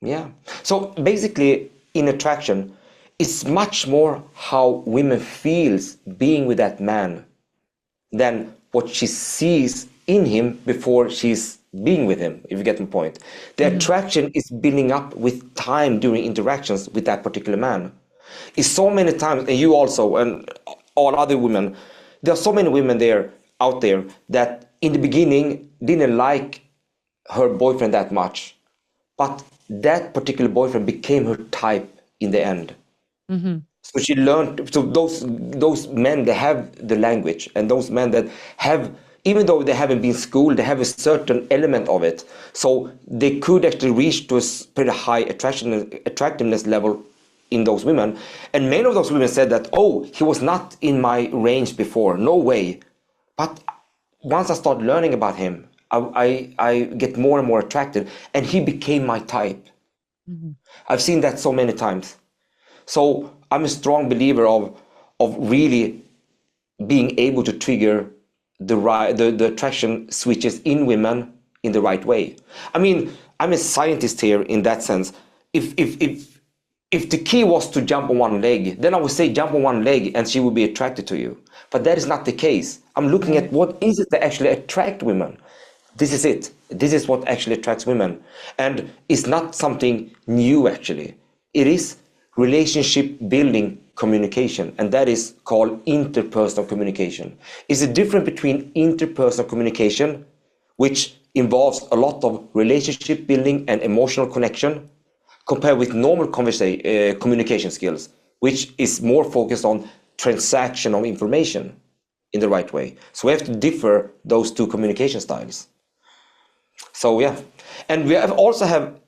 Yeah. So basically, in attraction, it's much more how women feels being with that man than what she sees in him before she's being with him, if you get my point. The attraction is building up with time during interactions with that particular man. It's so many times, and you also, and all other women, there are so many women out there that in the beginning didn't like her boyfriend that much, but that particular boyfriend became her type in the end. So she learned. So those men that have the language, and those men that have, even though they haven't been schooled, they have a certain element of it. So they could actually reach to a pretty high attractiveness level in those women. And many of those women said that, oh, he was not in my range before, no way. But once I start learning about him, I get more and more attracted, and he became my type. I've seen that so many times. So I'm a strong believer of really being able to trigger the attraction switches in women in the right way. I mean, I'm a scientist here in that sense. If the key was to jump on one leg, then I would say jump on one leg and she would be attracted to you. But that is not the case. I'm looking at what is it that actually attract women. This is it. This is what actually attracts women. And it's not something new actually. It is relationship building communication, and that is called interpersonal communication. It's a difference between interpersonal communication, which involves a lot of relationship building and emotional connection, compared with normal communication skills, which is more focused on transaction of information in the right way. So we have to differ those two communication styles. So yeah, and we have also have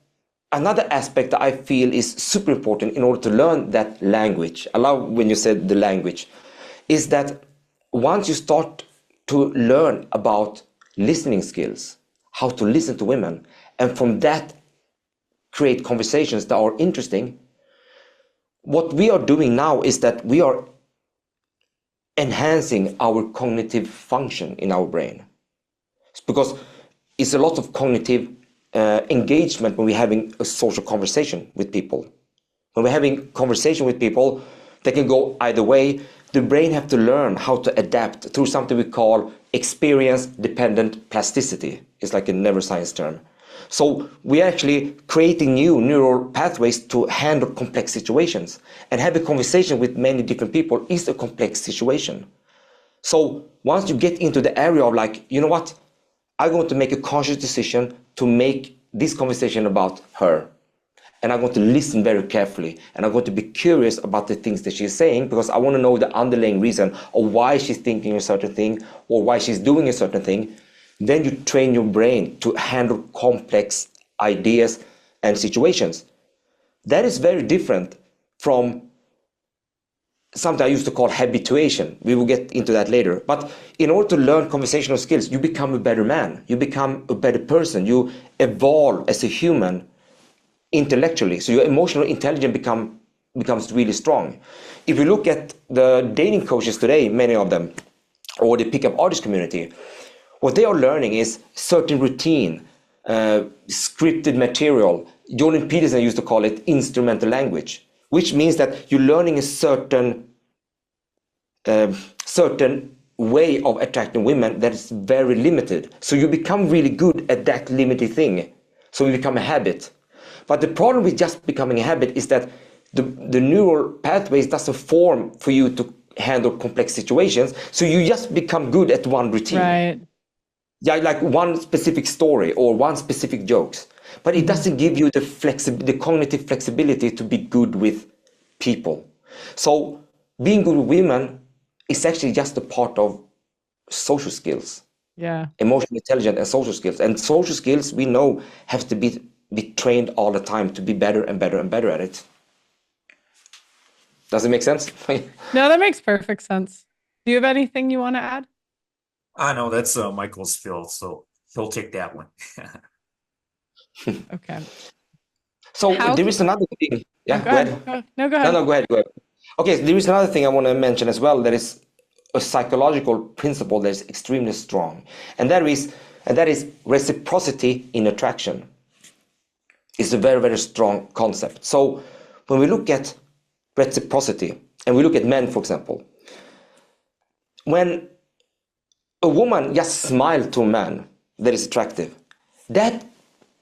another aspect that I feel is super important in order to learn that language, I love when you said the language, is that once you start to learn about listening skills, how to listen to women, and from that create conversations that are interesting, what we are doing now is that we are enhancing our cognitive function in our brain. It's because it's a lot of cognitive engagement when we're having a social conversation with people. When we're having conversation with people, they can go either way. The brain have to learn how to adapt through something we call experience-dependent plasticity. It's like a neuroscience term. So we're actually creating new neural pathways to handle complex situations. And have a conversation with many different people is a complex situation. So once you get into the area of like, you know what, I'm going to make a conscious decision to make this conversation about her. And I'm going to listen very carefully. And I'm going to be curious about the things that she's saying, because I want to know the underlying reason of why she's thinking a certain thing or why she's doing a certain thing. Then you train your brain to handle complex ideas and situations. That is very different from something I used to call habituation. We will get into that later. But in order to learn conversational skills, you become a better man. You become a better person. You evolve as a human intellectually. So your emotional intelligence becomes really strong. If you look at the dating coaches today, many of them, or the pickup artist community, what they are learning is certain routine, scripted material. Jordan Peterson used to call it instrumental language, which means that you're learning a certain way of attracting women that is very limited. So you become really good at that limited thing. So you become a habit. But the problem with just becoming a habit is that the neural pathways doesn't form for you to handle complex situations. So you just become good at one routine. Right. Yeah, like one specific story or one specific jokes. But it doesn't give you the cognitive flexibility to be good with people. So being good with women is actually just a part of social skills. Yeah. Emotional intelligence and social skills. And social skills, we know, have to be trained all the time to be better and better and better at it. Does it make sense? No, that makes perfect sense. Do you have anything you want to add? I know that's Michael's field, so he'll take that one. Okay. So there is another thing. Yeah, go ahead. No, go ahead. No, go ahead. Okay, so there is another thing I want to mention as well. That is a psychological principle that is extremely strong, and that is reciprocity in attraction. It's a very, very strong concept. So when we look at reciprocity, and we look at men, for example, when a woman just smiles to a man that is attractive, that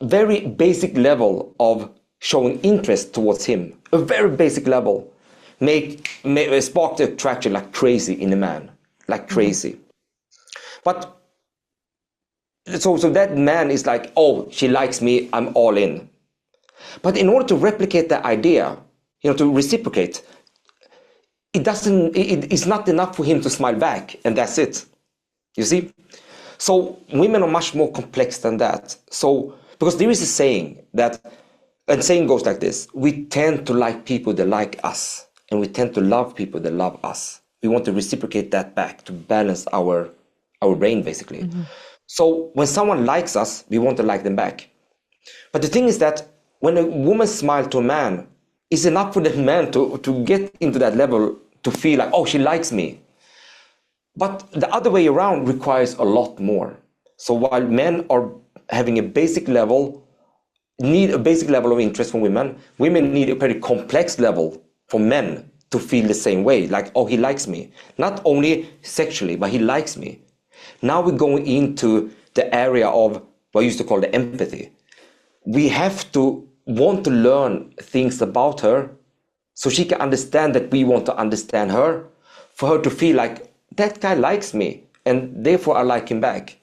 very basic level of showing interest towards him, a very basic level, may spark the attraction like crazy in a man, like crazy. But so that man is like, oh, she likes me, I'm all in. But in order to replicate that idea, to reciprocate, it's not enough for him to smile back and that's it. You see? So women are much more complex than that. So, because there is a saying and saying goes like this: we tend to like people that like us, and we tend to love people that love us. We want to reciprocate that back to balance our brain, basically. Mm-hmm. So when someone likes us, we want to like them back. But the thing is that when a woman smiles to a man, it's enough for the man to get into that level to feel like, oh, she likes me. But the other way around requires a lot more. So while men are having need a basic level of interest from women, women need a very complex level for men to feel the same way. Like, oh, he likes me. Not only sexually, but he likes me. Now we're going into the area of what I used to call the empathy. We have to want to learn things about her so she can understand that we want to understand her, for her to feel like, that guy likes me, and therefore I like him back.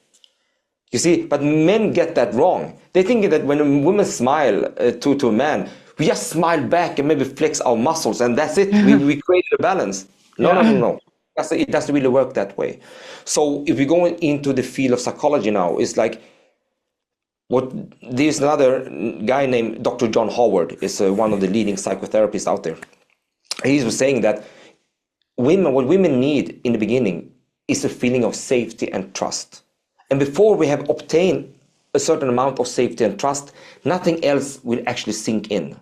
You see, but men get that wrong. They think that when a woman smile to a man, we just smile back and maybe flex our muscles, and that's it. We created a balance. No. It doesn't really work that way. So if we go into the field of psychology now, it's like There's another guy named Dr. John Howard, is one of the leading psychotherapists out there. He was saying that what women need in the beginning is a feeling of safety and trust. And before we have obtained a certain amount of safety and trust, nothing else will actually sink in.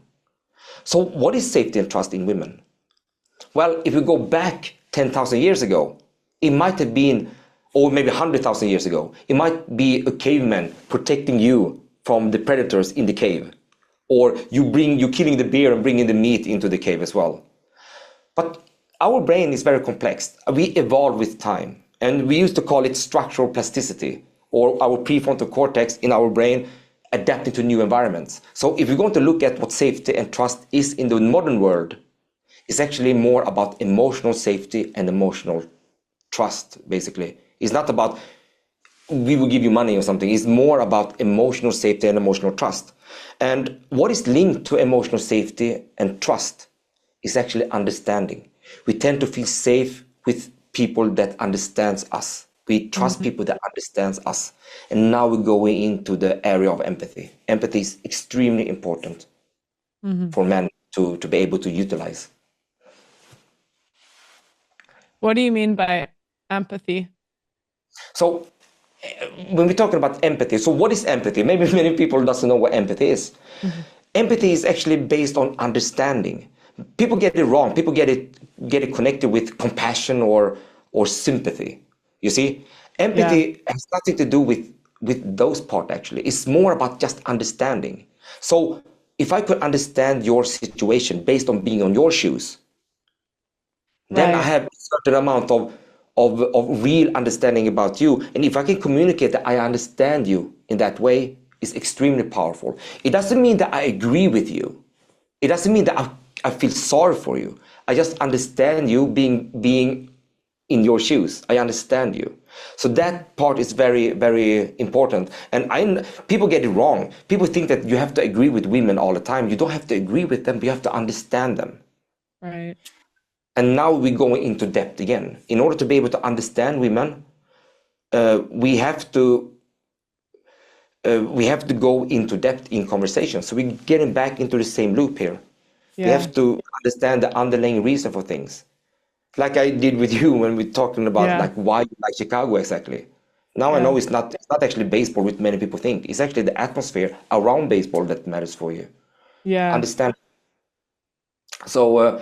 So what is safety and trust in women? Well, if we go back 10,000 years ago, it might have been, or maybe 100,000 years ago, it might be a caveman protecting you from the predators in the cave. Or you killing the bear and bringing the meat into the cave as well. But our brain is very complex. We evolve with time. And we used to call it structural plasticity, or our prefrontal cortex in our brain adapting to new environments. So if we're going to look at what safety and trust is in the modern world, it's actually more about emotional safety and emotional trust, basically. It's not about we will give you money or something. It's more about emotional safety and emotional trust. And what is linked to emotional safety and trust is actually understanding. We tend to feel safe with people that understands us. We trust people that understands us. And now we're going into the area of empathy. Empathy is extremely important for men to be able to utilize. What do you mean by empathy? So when we're talking about empathy, so what is empathy? Maybe many people doesn't know what empathy is. Empathy is actually based on understanding. People get it wrong. People get it connected with compassion or sympathy. You see, empathy has nothing to do with those parts. Actually, it's more about just understanding. So if I could understand your situation based on being on your shoes, then I have a certain amount of real understanding about you. And if I can communicate that I understand you in that way, it's extremely powerful. It doesn't mean that I agree with you. It doesn't mean that I feel sorry for you. I just understand you being in your shoes. I understand you. So that part is very, very important. And people get it wrong. People think that you have to agree with women all the time. You don't have to agree with them, but you have to understand them. Right. And now we're going into depth again. In order to be able to understand women, we have to go into depth in conversation. So we're getting back into the same loop here. We have to understand the underlying reason for things. Like I did with you when we're talking about like why you like Chicago exactly. Now I know it's not actually baseball, which many people think. It's actually the atmosphere around baseball that matters for you. Yeah. Understand. So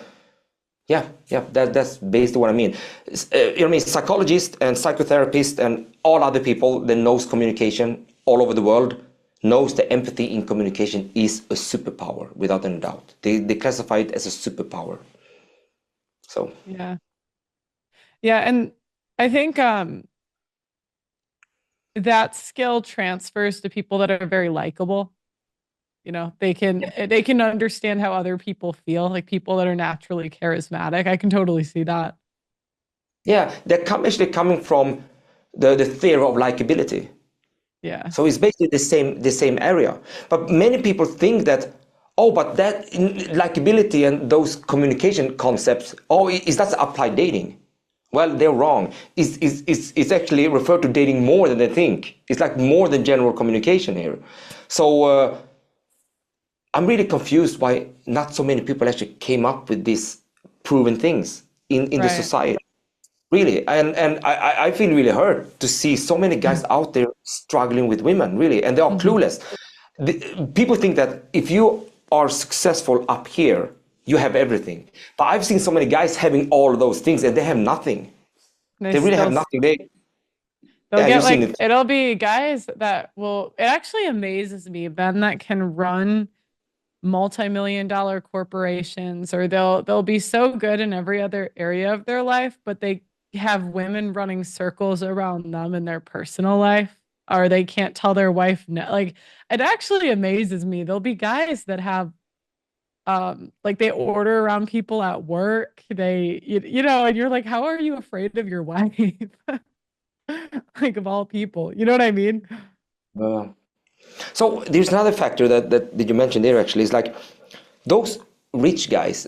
that's basically what I mean. Psychologists and psychotherapists and all other people that knows communication all over the world knows that empathy in communication is a superpower, without any doubt. They classify it as a superpower. So yeah, and I think that skill transfers to people that are very likable. You know, they can understand how other people feel, like people that are naturally charismatic. I can totally see that. Yeah, they're actually coming from the theory of likability. Yeah. So it's basically the same area. But many people think that, but that likability and those communication concepts, is that applied dating? Well, they're wrong. It's actually referred to dating more than they think. It's like more than general communication here. So I'm really confused why not so many people actually came up with these proven things in the society. Really, and I feel really hurt to see so many guys out there struggling with women, really, and they are clueless. People think that if you are successful up here, you have everything. But I've seen so many guys having all of those things and they have nothing. They really have nothing. They'll get like, it'll be guys that will, it actually amazes me, Ben, that can run multi-million-dollar corporations, or they'll be so good in every other area of their life, but they have women running circles around them in their personal life, or they can't tell their wife no. Like, it actually amazes me. There'll be guys that have like they order around people at work. And you're like, how are you afraid of your wife? Like, of all people, you know what I mean? So there's another factor that you mentioned there actually, is like those rich guys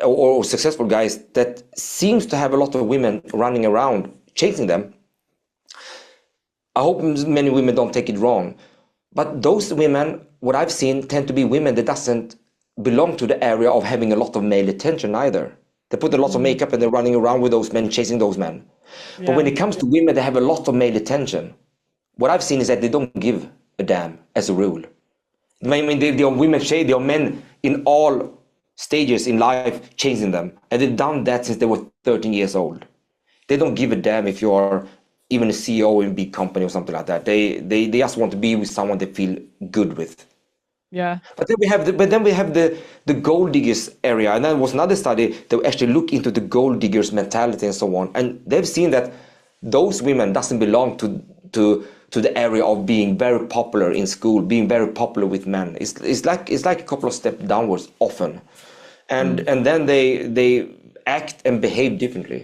or successful guys that seems to have a lot of women running around chasing them. I hope many women don't take it wrong, But those women, what I've seen, tend to be women that doesn't belong to the area of having a lot of male attention either. They put a lot of Mm, makeup and they're running around with those men, chasing those men. But when yeah. it comes to women that have a lot of male attention, what I've seen is that they don't give a damn as a rule. I mean, they are women, they are men in all stages in life chasing them. And they've done that since they were 13 years old. They don't give a damn if you're even a CEO in a big company or something like that. They just want to be with someone they feel good with. Yeah. But then we have the gold diggers area, and there was another study that actually looked into the gold diggers mentality and so on, and they've seen that those women doesn't belong to the area of being very popular in school, being very popular with men. It's like a couple of steps downwards often, and Mm, and then they act and behave differently.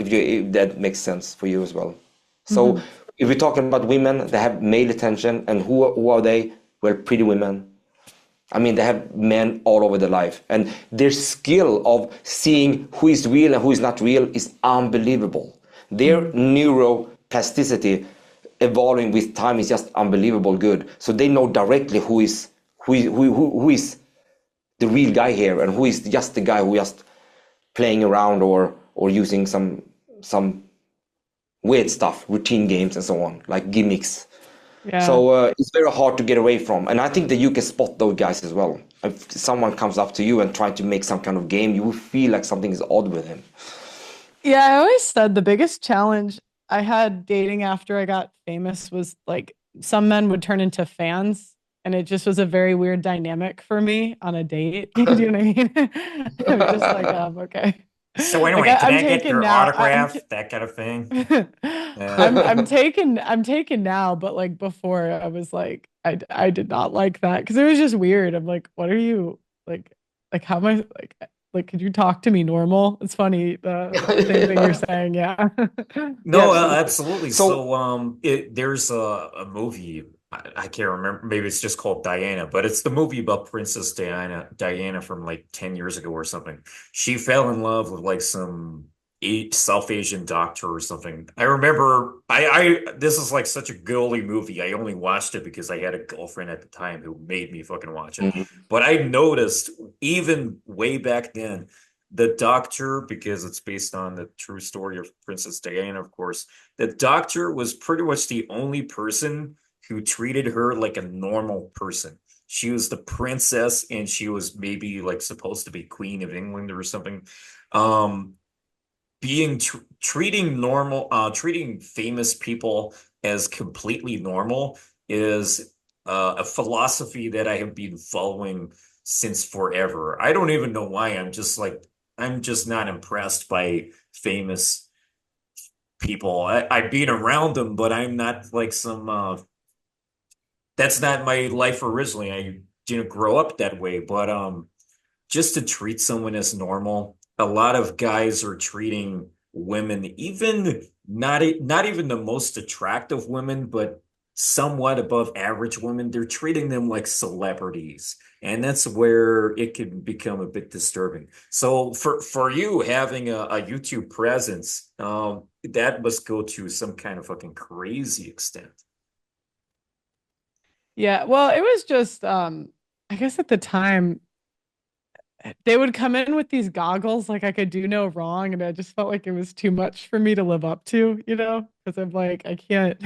If that makes sense for you as well. So mhm. if we're talking about women, they have male attention, and who are they? Well, pretty women. I mean, they have men all over their life, and their skill of seeing who is real and who is not real is unbelievable. Their Mm. neuroplasticity evolving with time is just unbelievable good. So they know directly who is the real guy here, and who is just the guy who just playing around or using some weird stuff, routine games and so on, like gimmicks. Yeah. So it's very hard to get away from. And I think that you can spot those guys as well. If someone comes up to you and trying to make some kind of game, you will feel like something is odd with him. Yeah, I always said the biggest challenge I had dating after I got famous was like some men would turn into fans, and it just was a very weird dynamic for me on a date. Do you know what I mean? I'm just like, okay. So Like anyway, can I'm I get taken your now. autograph? That kind of thing. Yeah. I'm taken now, but like before I was like I did not like that because it was just weird. I'm like, what are you like how am I like could you talk to me normal? It's funny the same thing you're Yeah. saying, yeah. Yeah, No, absolutely. absolutely. So So, there's a movie. I can't remember. Maybe it's just called Diana, but it's the movie about Princess Diana from like 10 years ago or something. She fell in love with like some South Asian doctor or something. I remember. This is like such a girly movie. I only watched it because I had a girlfriend at the time who made me fucking watch it. mhm. But I noticed even way back then the doctor, because it's based on the true story of Princess Diana, of course, the doctor was pretty much the only person who treated her like a normal person. She was the princess and she was maybe like supposed to be Queen of England or something. Um, being tr treating famous people as completely normal is a philosophy that I have been following since forever. I don't even know why. I'm just not impressed by famous people. I've been around them, but I'm not like some that's not my life originally. I didn't grow up that way, but just to treat someone as normal. A lot of guys are treating women, even not even the most attractive women, but somewhat above average women, they're treating them like celebrities. And that's where it can become a bit disturbing. So for you having a YouTube presence, that must go to some kind of fucking crazy extent. Yeah, well, it was just I guess at the time they would come in with these goggles like I could do no wrong, and I just felt like it was too much for me to live up to, because I'm like I can't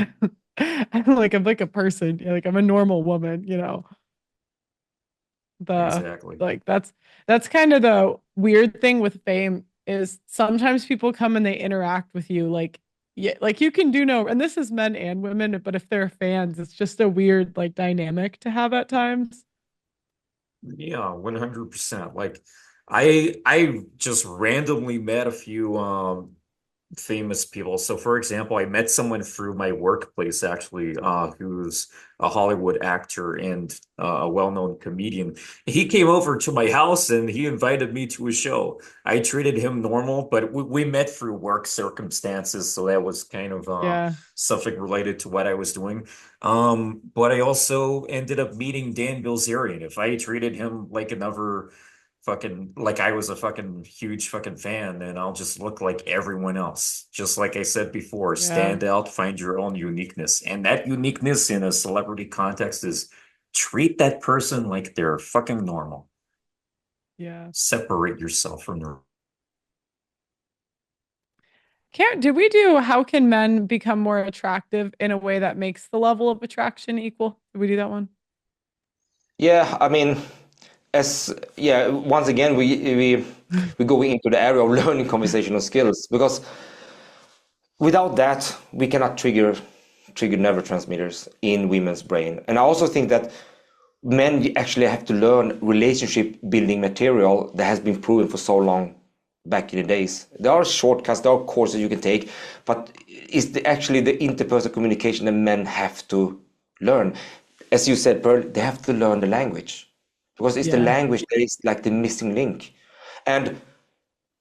I'm like a person, like I'm a normal woman, the Exactly. like that's kind of the weird thing with fame is sometimes people come and they interact with you like, yeah, like you can do no, and this is men and women, but if they're fans it's just a weird like dynamic to have at times. Yeah, 100%. Like I just randomly met a few famous people. So for example, I met someone through my workplace actually, who's a Hollywood actor and a well-known comedian. He came over to my house and he invited me to a show. I treated him normal, but we met through work circumstances, so that was kind of Yeah. something related to what I was doing. But I also ended up meeting Dan Bilzerian. If I treated him like another fucking like I was a fucking huge fucking fan, and I'll just look like everyone else. Just like I said before, Yeah. stand out, find your own uniqueness. And that uniqueness in a celebrity context is treat that person like they're fucking normal. Yeah. Separate yourself from the Did we do how can men become more attractive in a way that makes the level of attraction equal? Did we do that one? Yeah, I mean, once again we go into the area of learning conversational skills, because without that we cannot trigger neurotransmitters in women's brain. And I also think that men actually have to learn relationship building material that has been proven for so long back in the days. There are shortcuts, there are courses you can take, but actually the interpersonal communication that men have to learn. As you said, Pearl, they have to learn the language, because it's the Yeah. language that is like the missing link. And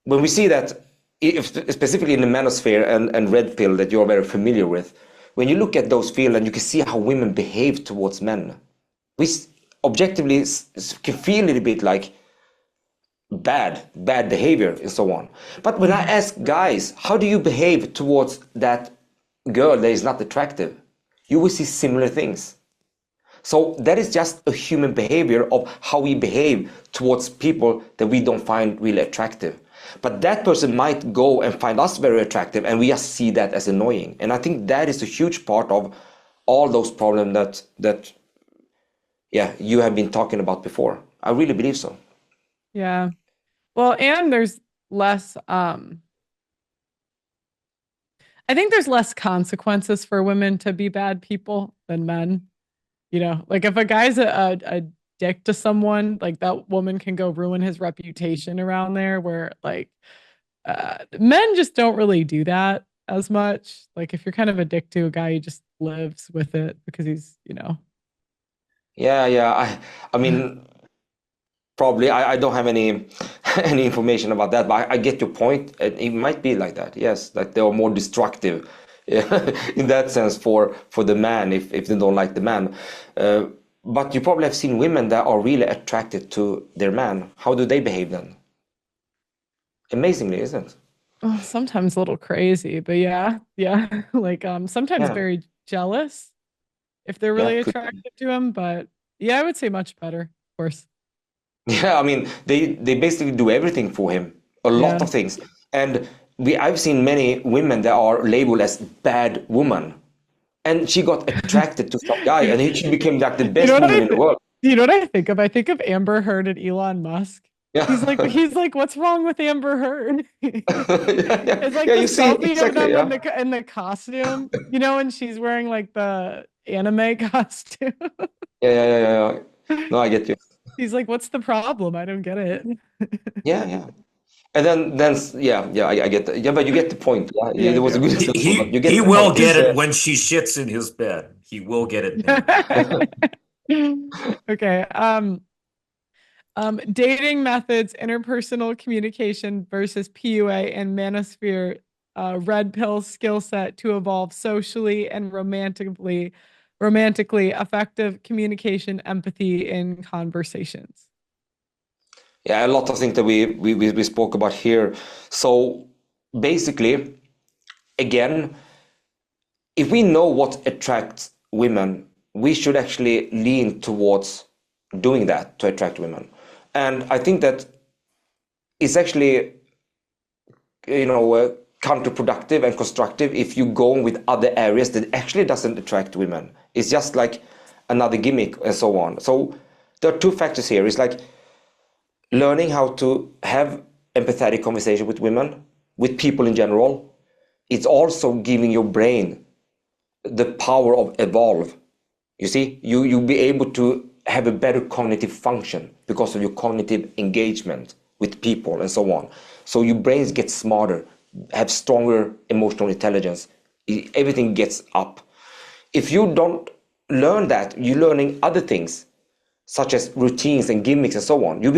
when we see that, if, specifically in the manosphere and red pill that you're very familiar with, when you look at those fields and you can see how women behave towards men, we objectively can feel a little bit like bad behavior and so on. But when I ask guys, how do you behave towards that girl that is not attractive, you will see similar things. So that is just a human behavior of how we behave towards people that we don't find really attractive. But that person might go and find us very attractive, and we just see that as annoying. And I think that is a huge part of all those problems that you have been talking about before. I really believe so. Yeah. Well, and there's less I think there's less consequences for women to be bad people than men. You know, like if a guy's a dick to someone, like that woman can go ruin his reputation around there, where like men just don't really do that as much. Like if you're kind of a dick to a guy, he just lives with it because he's, you know. Yeah. I mean, probably I don't have any any information about that, but I get your point. It might be like that. Yes, that they are more destructive in that sense for the man if they don't like the man. But you probably have seen women that are really attracted to their man. How do they behave then? Amazingly, isn't it? Oh, sometimes a little crazy, but yeah, yeah. Like sometimes Yeah, very jealous if they're yeah, really could be. attracted to him, but yeah, I would say much better, of course. Yeah, I mean, they basically do everything for him, a lot Yeah. of things. And I've seen many women that are labeled as bad woman, and she got attracted to some guy, and she became like the You know best what woman in the world. you know what I think of? I think of Amber Heard and Elon Musk. Yeah, He's like, what's wrong with Amber Heard? It's like yeah. the You see selfie of exactly. them Yeah, in the costume, you know, and she's wearing like the anime costume. yeah. No, I get you. He's like, what's the problem? I don't get it. Yeah. And then I get that. Yeah, but you get the point. Yeah, Yeah, I it was a do. good example, but you get He the will point. get it when she shits in his bed. He will get it then. Okay. Dating methods, interpersonal communication versus PUA and manosphere red pill skill set to evolve socially and romantically effective communication, empathy in conversations. Yeah, a lot of things that we spoke about here. So basically, again, if we know what attracts women, we should actually lean towards doing that to attract women. And I think that it's actually, counterproductive and constructive if you go with other areas that actually doesn't attract women. It's just like another gimmick and so on. So there are two factors here. It's like learning how to have empathetic conversation with women, with people in general. It's also giving your brain the power of evolve. You see, you'll be able to have a better cognitive function because of your cognitive engagement with people and so on. So your brains get smarter, have stronger emotional intelligence. Everything gets up. If you don't learn that, you're learning other things such as routines and gimmicks and so on. You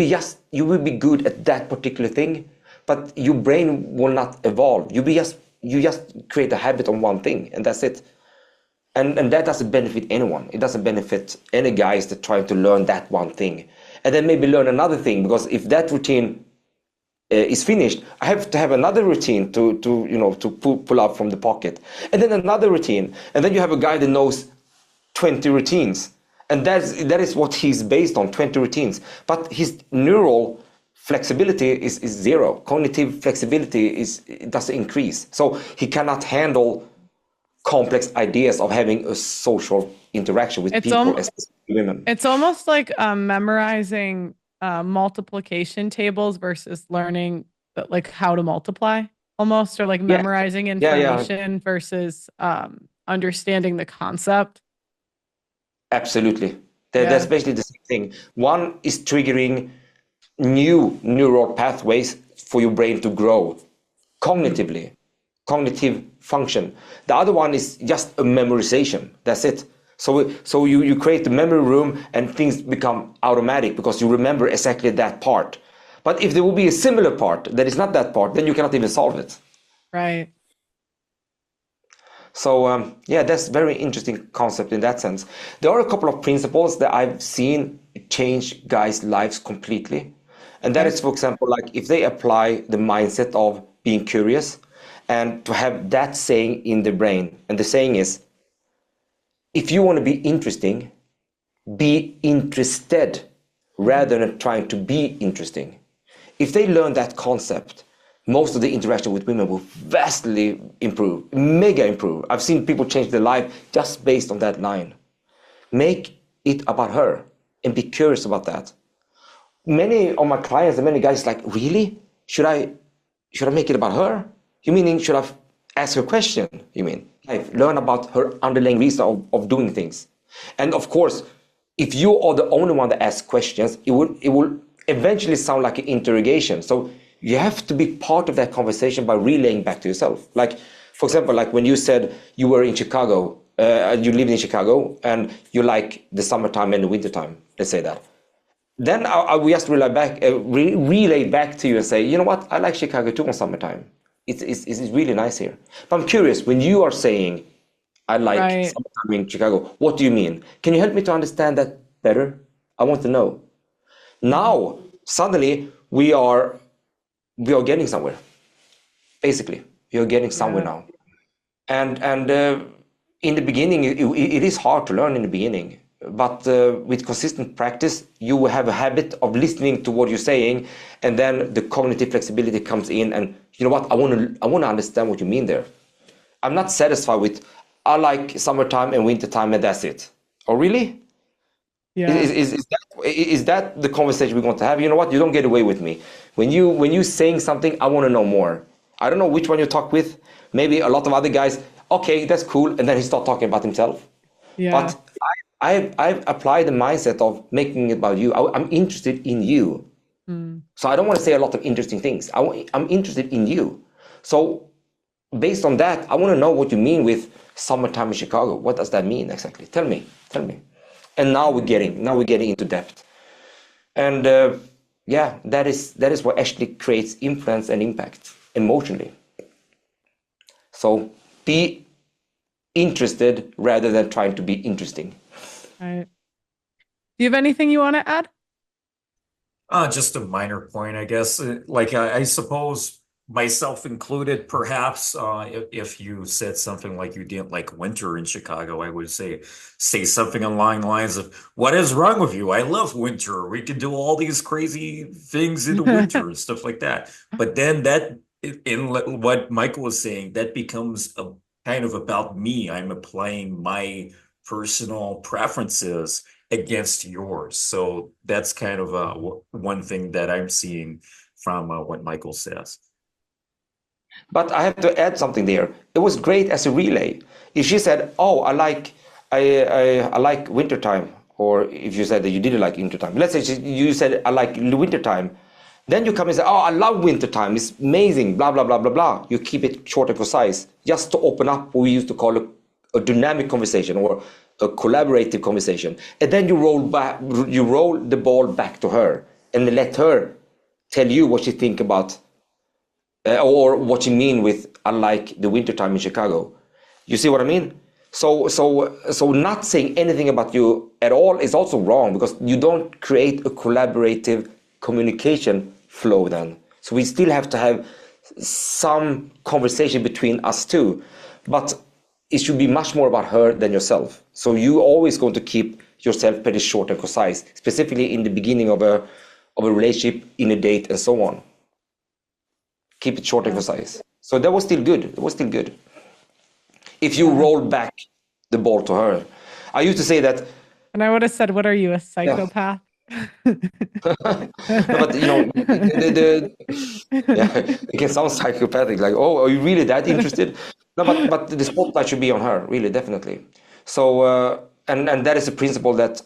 will be good at that particular thing, but your brain will not evolve. You just create a habit on one thing, and that's it. And that doesn't benefit anyone. It doesn't benefit any guys that try to learn that one thing. and then maybe learn another thing, because if that routine is finished, I have to have another routine to pull out from the pocket, and then another routine, and then you have a guy that knows 20 routines, and that is what he's based on, 20 routines, but his neural flexibility is zero. Cognitive flexibility it doesn't increase, so he cannot handle complex ideas of having a social interaction with people, especially women. It's almost like memorizing multiplication tables versus learning like how to multiply, almost, or like memorizing information versus understanding the concept. Absolutely. That's basically the same thing. One is triggering new neural pathways for your brain to grow cognitively, cognitive function. The other one is just a memorization. That's it. So you create the memory room and things become automatic because you remember exactly that part. But if there will be a similar part that is not that part, then you cannot even solve it. Right. So that's very interesting concept in that sense. There are a couple of principles that I've seen change guys' lives completely. And that is, for example, like if they apply the mindset of being curious and to have that saying in the brain. And the saying is, if you want to be interesting, be interested rather than trying to be interesting. If they learn that concept, most of the interaction with women will vastly improve, mega improve. I've seen people change their life just based on that line. Make it about her and be curious about that. Many of my clients and many guys like, really? Should I make it about her? You meaning, should I ask her a question? You mean, like, learn about her underlying reason of doing things. And of course, if you are the only one that asks questions, it will eventually sound like an interrogation. So you have to be part of that conversation by relaying back to yourself. Like, for example, like when you said you were in Chicago, you lived in Chicago, and you like the summertime and the wintertime, let's say that. Then I will just relay back to you and say, you know what, I like Chicago too on summertime. It's really nice here. But I'm curious, when you are saying, I like summertime in Chicago, what do you mean? Can you help me to understand that better? I want to know. Now, suddenly, we are getting somewhere. Basically, we are getting somewhere now. And in the beginning, it is hard to learn in the beginning. But with consistent practice, you will have a habit of listening to what you're saying, and then the cognitive flexibility comes in. And you know what? I want to understand what you mean there. I'm not satisfied with I like summertime and wintertime, and that's it. Oh, really? Yeah. Is that the conversation we want to have? You know what? You don't get away with me. When you saying something, I want to know more. I don't know which one you talk with. Maybe a lot of other guys. Okay, that's cool, and then he start talking about himself. Yeah. But I've applied the mindset of making it about you. I'm interested in you. So I don't want to say a lot of interesting things. I'm interested in you. So based on that, I want to know what you mean with summertime in Chicago. What does that mean exactly? Tell me. And now we're getting into depth. And that is what actually creates influence and impact emotionally. So be interested rather than trying to be interesting. Right. Do you have anything you want to add? Just a minor point, I guess. Like I suppose myself included, perhaps, if you said something like you didn't like winter in Chicago, I would say something along the lines of, "What is wrong with you? I love winter. We can do all these crazy things in the winter and stuff like that." But then that, in what Michael was saying, that becomes a kind of about me. I'm applying my personal preferences against yours. So that's kind of one thing that I'm seeing from what Michael says. But I have to add something there. It was great as a relay. If she said, "Oh, I like wintertime," or if you said that you didn't like wintertime, let's say you said, "I like wintertime," then you come and say, "Oh, I love wintertime. It's amazing." Blah blah blah blah blah. You keep it short and concise, just to open up what we used to call a dynamic conversation or a collaborative conversation, and then you roll the ball back to her and let her tell you what she think about or what you mean with "I like the wintertime in Chicago." You see what I mean? So not saying anything about you at all is also wrong, because you don't create a collaborative communication flow then. So we still have to have some conversation between us two, but it should be much more about her than yourself. So you always going to keep yourself pretty short and concise, specifically in the beginning of a relationship, in a date, and so on. Keep it short and concise. So that was still good. It was still good. If you roll back the ball to her. I used to say that. And I would have said, what are you, a psychopath? No, but it can sound psychopathic, like, oh, are you really that interested? No, but the spotlight should be on her, really, definitely. So, and that is a principle that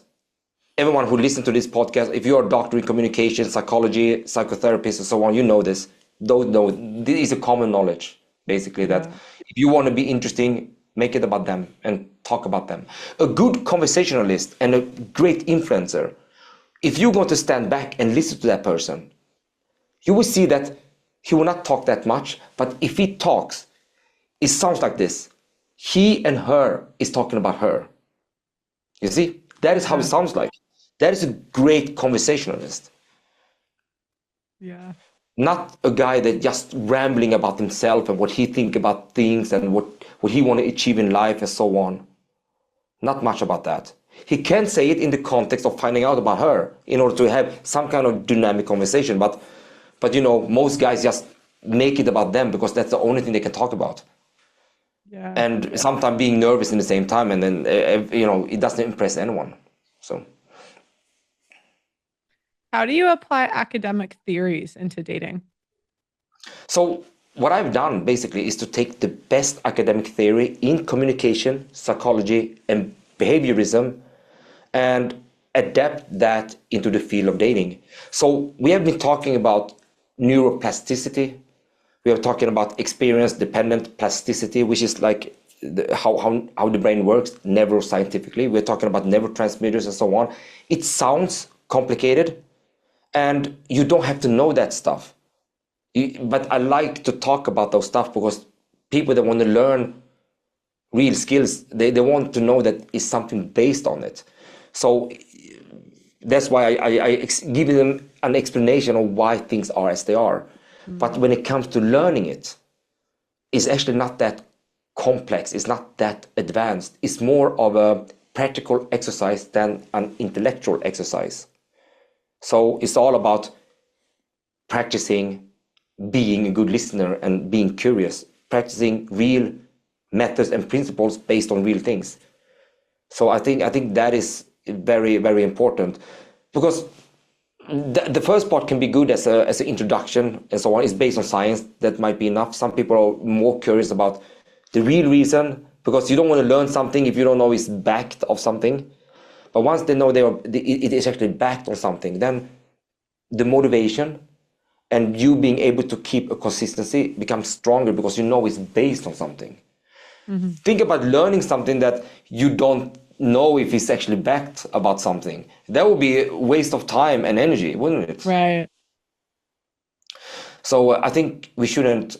everyone who listens to this podcast, if you're a doctor in communication, psychology, psychotherapist, and so on, you know this. Don't know. This is a common knowledge, basically, that if you want to be interesting, make it about them and talk about them. A good conversationalist and a great influencer, if you're going to stand back and listen to that person, you will see that he will not talk that much, but if he talks, it sounds like this. He and her is talking about her. You see? That is how it sounds like. That is a great conversationalist. Yeah. Not a guy that just rambling about himself and what he think about things and what he want to achieve in life and so on. Not much about that. He can say it in the context of finding out about her in order to have some kind of dynamic conversation. But you know, most guys just make it about them because that's the only thing they can talk about. Yeah. And sometimes being nervous in the same time, and then you know, it doesn't impress anyone. So. How do you apply academic theories into dating? So what I've done basically is to take the best academic theory in communication, psychology, and behaviorism and adapt that into the field of dating. So we have been talking about neuroplasticity. We are talking about experience-dependent plasticity, which is like how the brain works neuroscientifically. We're talking about neurotransmitters and so on. It sounds complicated, and you don't have to know that stuff. But I like to talk about those stuff because people that want to learn real skills, they want to know that it's something based on it. So that's why I give them an explanation of why things are as they are. But when it comes to learning it, it's actually not that complex. It's not that advanced. It's more of a practical exercise than an intellectual exercise. So it's all about practicing being a good listener and being curious, practicing real methods and principles based on real things. So I think that is very, very important, because the first part can be good as an introduction and so on. It's based on science. That might be enough. Some people are more curious about the real reason, because you don't want to learn something if you don't know it's backed of something. But once they know it is actually backed on something, then the motivation and you being able to keep a consistency becomes stronger because you know it's based on something. Mm-hmm. Think about learning something that you don't know if it's actually backed about something. That would be a waste of time and energy, wouldn't it? Right. So I think we shouldn't,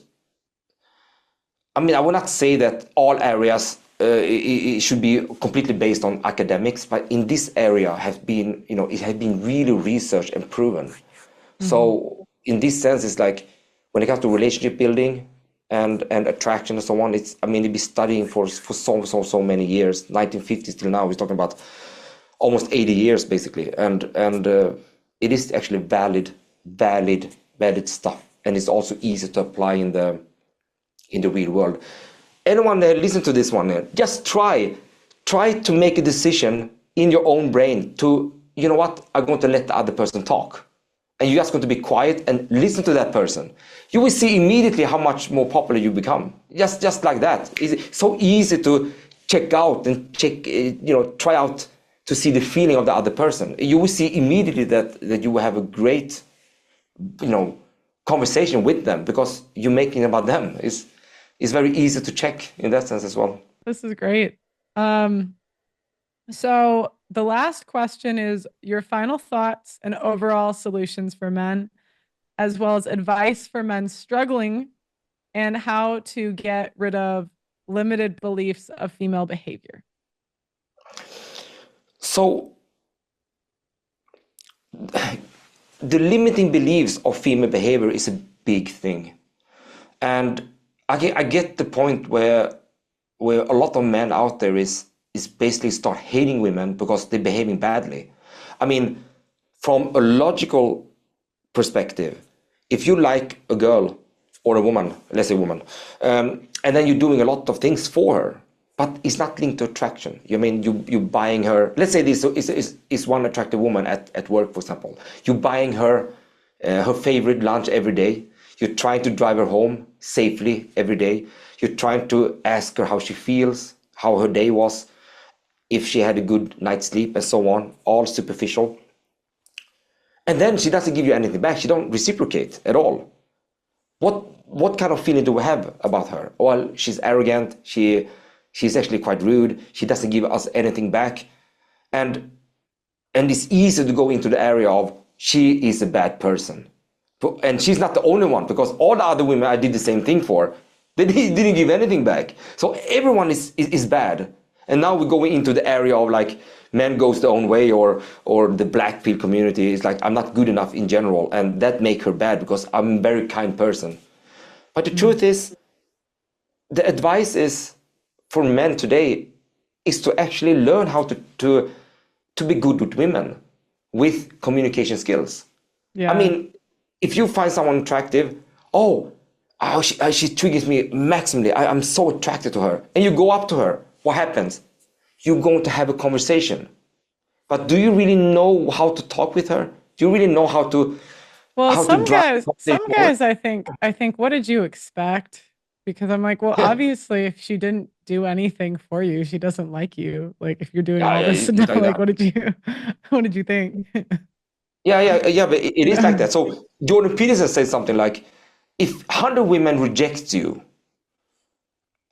I mean, I would not say that all areas it should be completely based on academics, but in this area have been, you know, it has been really researched and proven. Mm-hmm. So in this sense, it's like when it comes to relationship building and attraction and so on, it's, I mean, they've been studying for so many years, 1950s till now. We're talking about almost 80 years basically, and it is actually valid stuff, and it's also easy to apply in the real world. Anyone that listen to this one, just try to make a decision in your own brain to, you know what, I'm going to let the other person talk. And you're just going to be quiet and listen to that person. You will see immediately how much more popular you become. Just like that. It's so easy to check out and try out to see the feeling of the other person. You will see immediately that you will have a great, conversation with them because you're making it about them. It's very easy to check in that sense as well. This is great. So the last question is your final thoughts and overall solutions for men, as well as advice for men struggling and how to get rid of limited beliefs of female behavior? So the limiting beliefs of female behavior is a big thing. And I get the point where a lot of men out there is basically start hating women because they're behaving badly. I mean, from a logical perspective, if you like a girl or a woman, let's say woman, and then you're doing a lot of things for her, but it's not linked to attraction. You mean you buying her, let's say this is one attractive woman at work, for example. You're buying her her favorite lunch every day. You're trying to drive her home safely every day. You're trying to ask her how she feels, how her day was, if she had a good night's sleep, and so on, all superficial. And then she doesn't give you anything back. She don't reciprocate at all. What kind of feeling do we have about her? Well, she's arrogant. She's actually quite rude. She doesn't give us anything back. And it's easy to go into the area of she is a bad person. And she's not the only one, because all the other women I did the same thing for, they didn't give anything back. So everyone is bad. And now we're going into the area of like men goes their own way, or the black pill community is like, I'm not good enough in general, and that make her bad because I'm a very kind person. But the truth is, the advice is for men today is to actually learn how to be good with women with communication skills. Yeah. I mean, if you find someone attractive, she triggers me maximally. I'm so attracted to her. And you go up to her. What happens? You're going to have a conversation. But do you really know how to talk with her? Do you really know how to? Well, how some to drive guys, I think, what did you expect? Because I'm like, well, Yeah. obviously, if she didn't do anything for you, she doesn't like you. Like, if you're doing all Yeah, this, it's like like, that. what did you think? Yeah, but it is like that. So Jordan Peterson said something like, if 100 women reject you,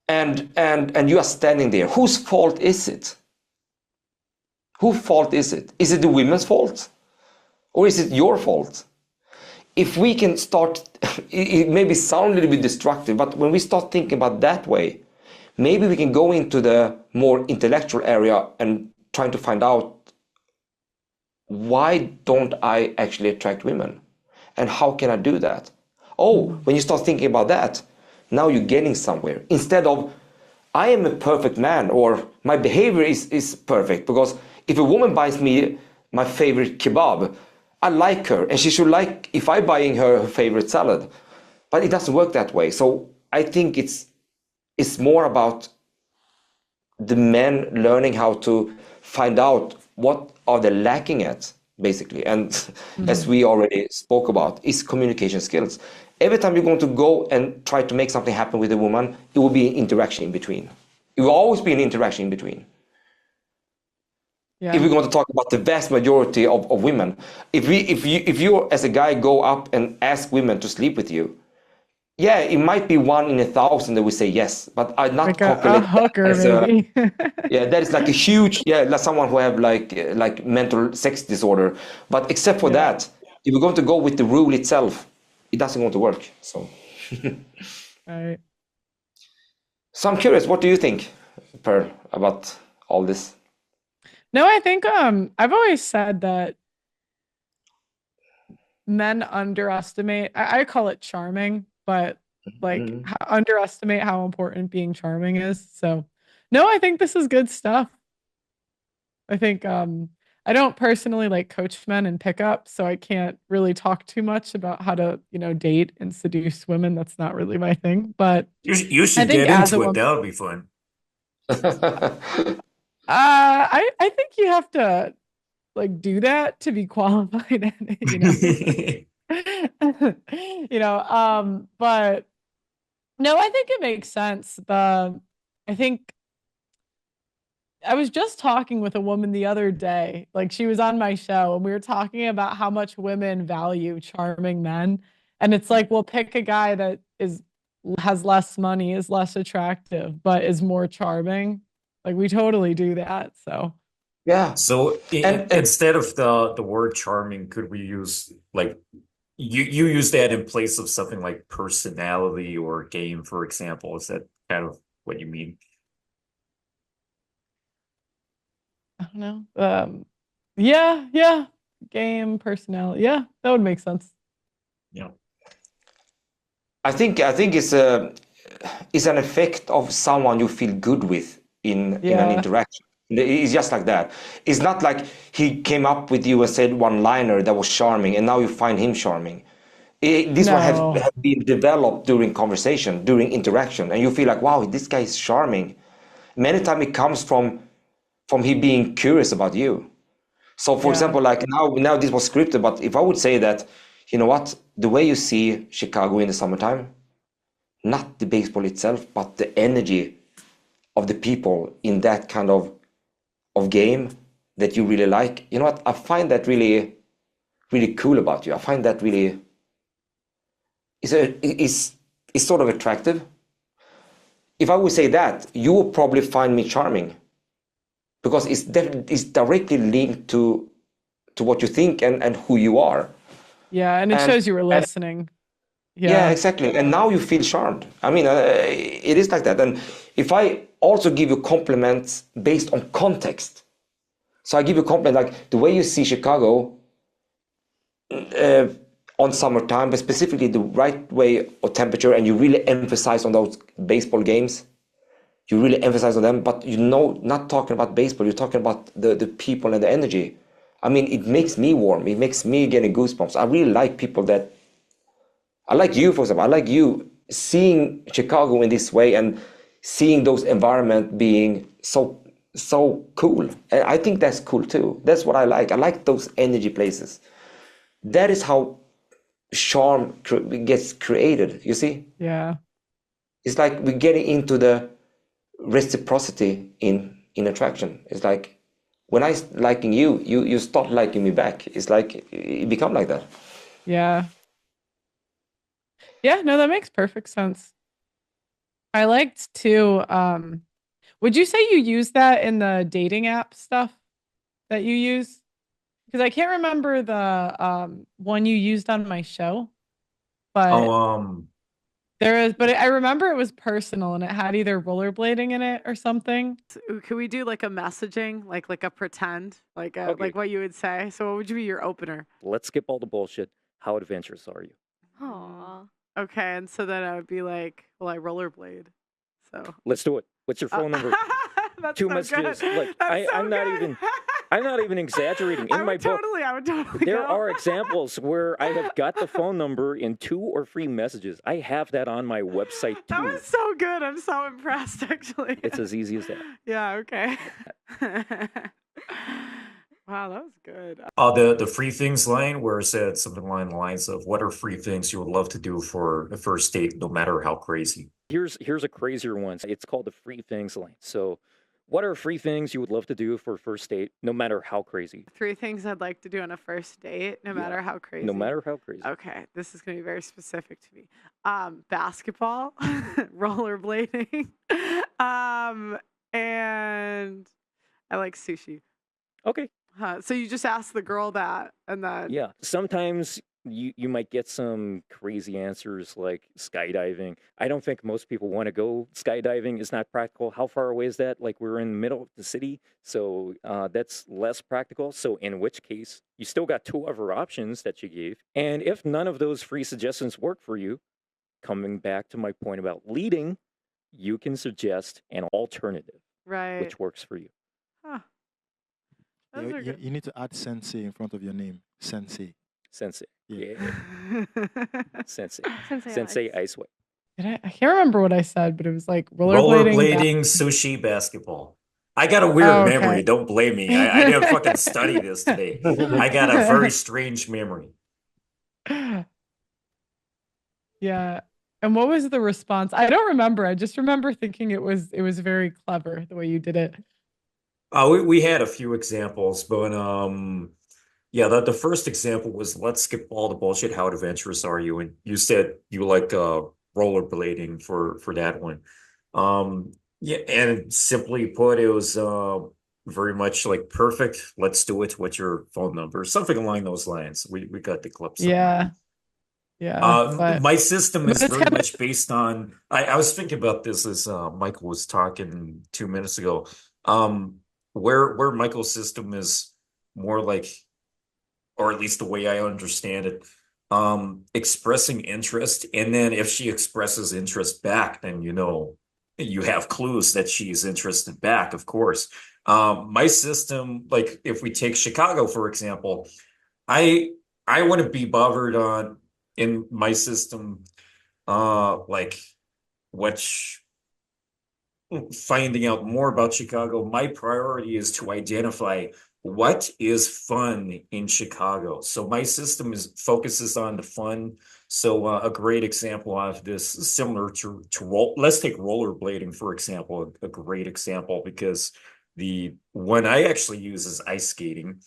and you are standing there, whose fault is it? Whose fault is it? Is it the women's fault? Or is it your fault? If we can start, it maybe sound a little bit destructive, but when we start thinking about that way, maybe we can go into the more intellectual area and trying to find out, why don't I actually attract women? And how can I do that? Oh, when you start thinking about that, now you're getting somewhere. Instead of, I am a perfect man, or my behavior is perfect, because if a woman buys me my favorite kebab, I like her, and she should like if I buying her favorite salad. But it doesn't work that way. So I think it's more about the men learning how to find out what are they lacking at, basically. And as we already spoke about, is communication skills. Every time you're going to go and try to make something happen with a woman, it will be an interaction in between. It will always be an interaction in between. Yeah. If we're going to talk about the vast majority of women, if you as a guy go up and ask women to sleep with you, yeah, it might be 1 in 1,000 that will say yes, but I'd not Like calculate a hooker, that as maybe. yeah, that is like a huge, like someone who have like mental sex disorder. But except for that, if we're going to go with the rule itself, it doesn't going to work. So, Right. so I'm curious, what do you think, Pearl, about all this? No, I think I've always said that men underestimate, I call it charming, but like Mm. underestimate how important being charming is. So no, I think this is good stuff. I think I don't personally like coach men and pickup, so I can't really talk too much about how to, date and seduce women. That's not really my thing. But You I should think get as a into it. woman, That would be fun. I think you have to like do that to be qualified, but no, I think it makes sense. I think I was just talking with a woman the other day. Like she was on my show and we were talking about how much women value charming men. And it's like, well, pick a guy that has less money, is less attractive, but is more charming. Like we totally do that. So Yeah, So and instead of the word charming, could we use like you use that in place of something like personality or game, for example? Is that kind of what you mean. I don't know. Yeah. Game personality. Yeah, that would make sense. Yeah. I think it's an effect of someone you feel good with in an Yeah. interaction. It's just like that. It's not like he came up with you and said one liner that was charming, and now you find him charming. This one No. have been developed during conversation, during interaction, and you feel like, wow, this guy is charming. Many times it comes from he being curious about you. So, for Yeah. example, like now this was scripted, but if I would say that, you know what, the way you see Chicago in the summertime, not the baseball itself, but the energy of the people in that kind of game that you really like. You know what? I find that really, really cool about you. I find that really is sort of attractive. If I would say that, you will probably find me charming because it's directly linked to what you think and who you are. Yeah, and it And shows you were listening. yeah, Yeah. exactly. And now you feel charmed. I mean, it is like that. And if I also give you compliments based on context, so I give you a compliment like the way you see Chicago on summertime, but specifically the right way of temperature, and you really emphasize on those baseball games. You really emphasize on them, but you know, not talking about baseball, you're talking about the people and the energy. I mean, it makes me warm. It makes me getting goosebumps. I really like people that I like you, for example. I like you seeing Chicago in this way and seeing those environment being so cool. And I think that's cool too. That's what I like. I like those energy places. That is how charm gets created. You see, Yeah. it's like we're getting into the reciprocity in attraction. It's like when I liking you, you start liking me back. It's like it become like that. Yeah. Yeah, no, that makes perfect sense. I liked too. Would you say you use that in the dating app stuff that you use? Because I can't remember the one you used on my show, Oh, but but I remember it was personal and it had either rollerblading in it or something. Could we do like a messaging, like a pretend, Okay. like what you would say? So what would you be your opener? Let's skip all the bullshit. How adventurous are you? Aw. Okay, and so then I would be like, well, I rollerblade. So Let's do it. What's your phone number? That's Two so messages. good. Like That's so I'm not good. even I'm not even exaggerating. In my book, I would totally there go. are examples where I have got the phone number in 2 or 3 messages. I have that on my website too. That was so good. I'm so impressed, actually. It's as easy as that. Yeah, okay. Wow, that was good. the free things line where it said something along the lines of what are free things you would love to do for a first date, no matter how crazy. Here's a crazier one. It's called the free things line. So, what are free things you would love to do for a first date, no matter how crazy? 3 things I'd like to do on a first date, no matter how crazy. No matter how crazy. Okay, this is going to be very specific to me. Basketball, rollerblading, and I like sushi. Okay. So you just ask the girl that, and then Yeah. Sometimes you might get some crazy answers like skydiving. I don't think most people want to go skydiving. It's not practical. How far away is that? Like we're in the middle of the city, so that's less practical. So in which case, you still got 2 other options that you gave. And if none of those free suggestions work for you, coming back to my point about leading, you can suggest an alternative, right. which works for you. Huh. Those You, are you, good. you need to add sensei in front of your name. Sensei. Sensei. Yeah. Sensei. Sensei Sensei eyes. Ice White. I can't remember what I said, but it was like rollerblading. Rollerblading, sushi, basketball. I got a weird Oh, okay. memory. Don't blame me. I didn't fucking study this today. I got a very strange memory. Yeah. And what was the response? I don't remember. I just remember thinking it was very clever the way you did it. We had a few examples, but yeah, the first example was let's skip all the bullshit. How adventurous are you? And you said you like rollerblading for that one. Yeah, and simply put, it was very much like perfect. Let's do it. What's your phone number? Something along those lines. We got the clips. Yeah. Yeah, My system but is it's very kind of much based on. I was thinking about this as Michael was talking 2 minutes ago. Um, where Michael's system is more like, or at least the way I understand it, expressing interest, and then if she expresses interest back, then you have clues that she's interested back, of course. My system, like if we take Chicago for example, I I wouldn't be bothered on in my system, like which finding out more about Chicago. My priority is to identify what is fun in Chicago. So my system is focuses on the fun. So a great example of this is similar to roll. Let's take rollerblading for example, a great example because the one I actually use is ice skating.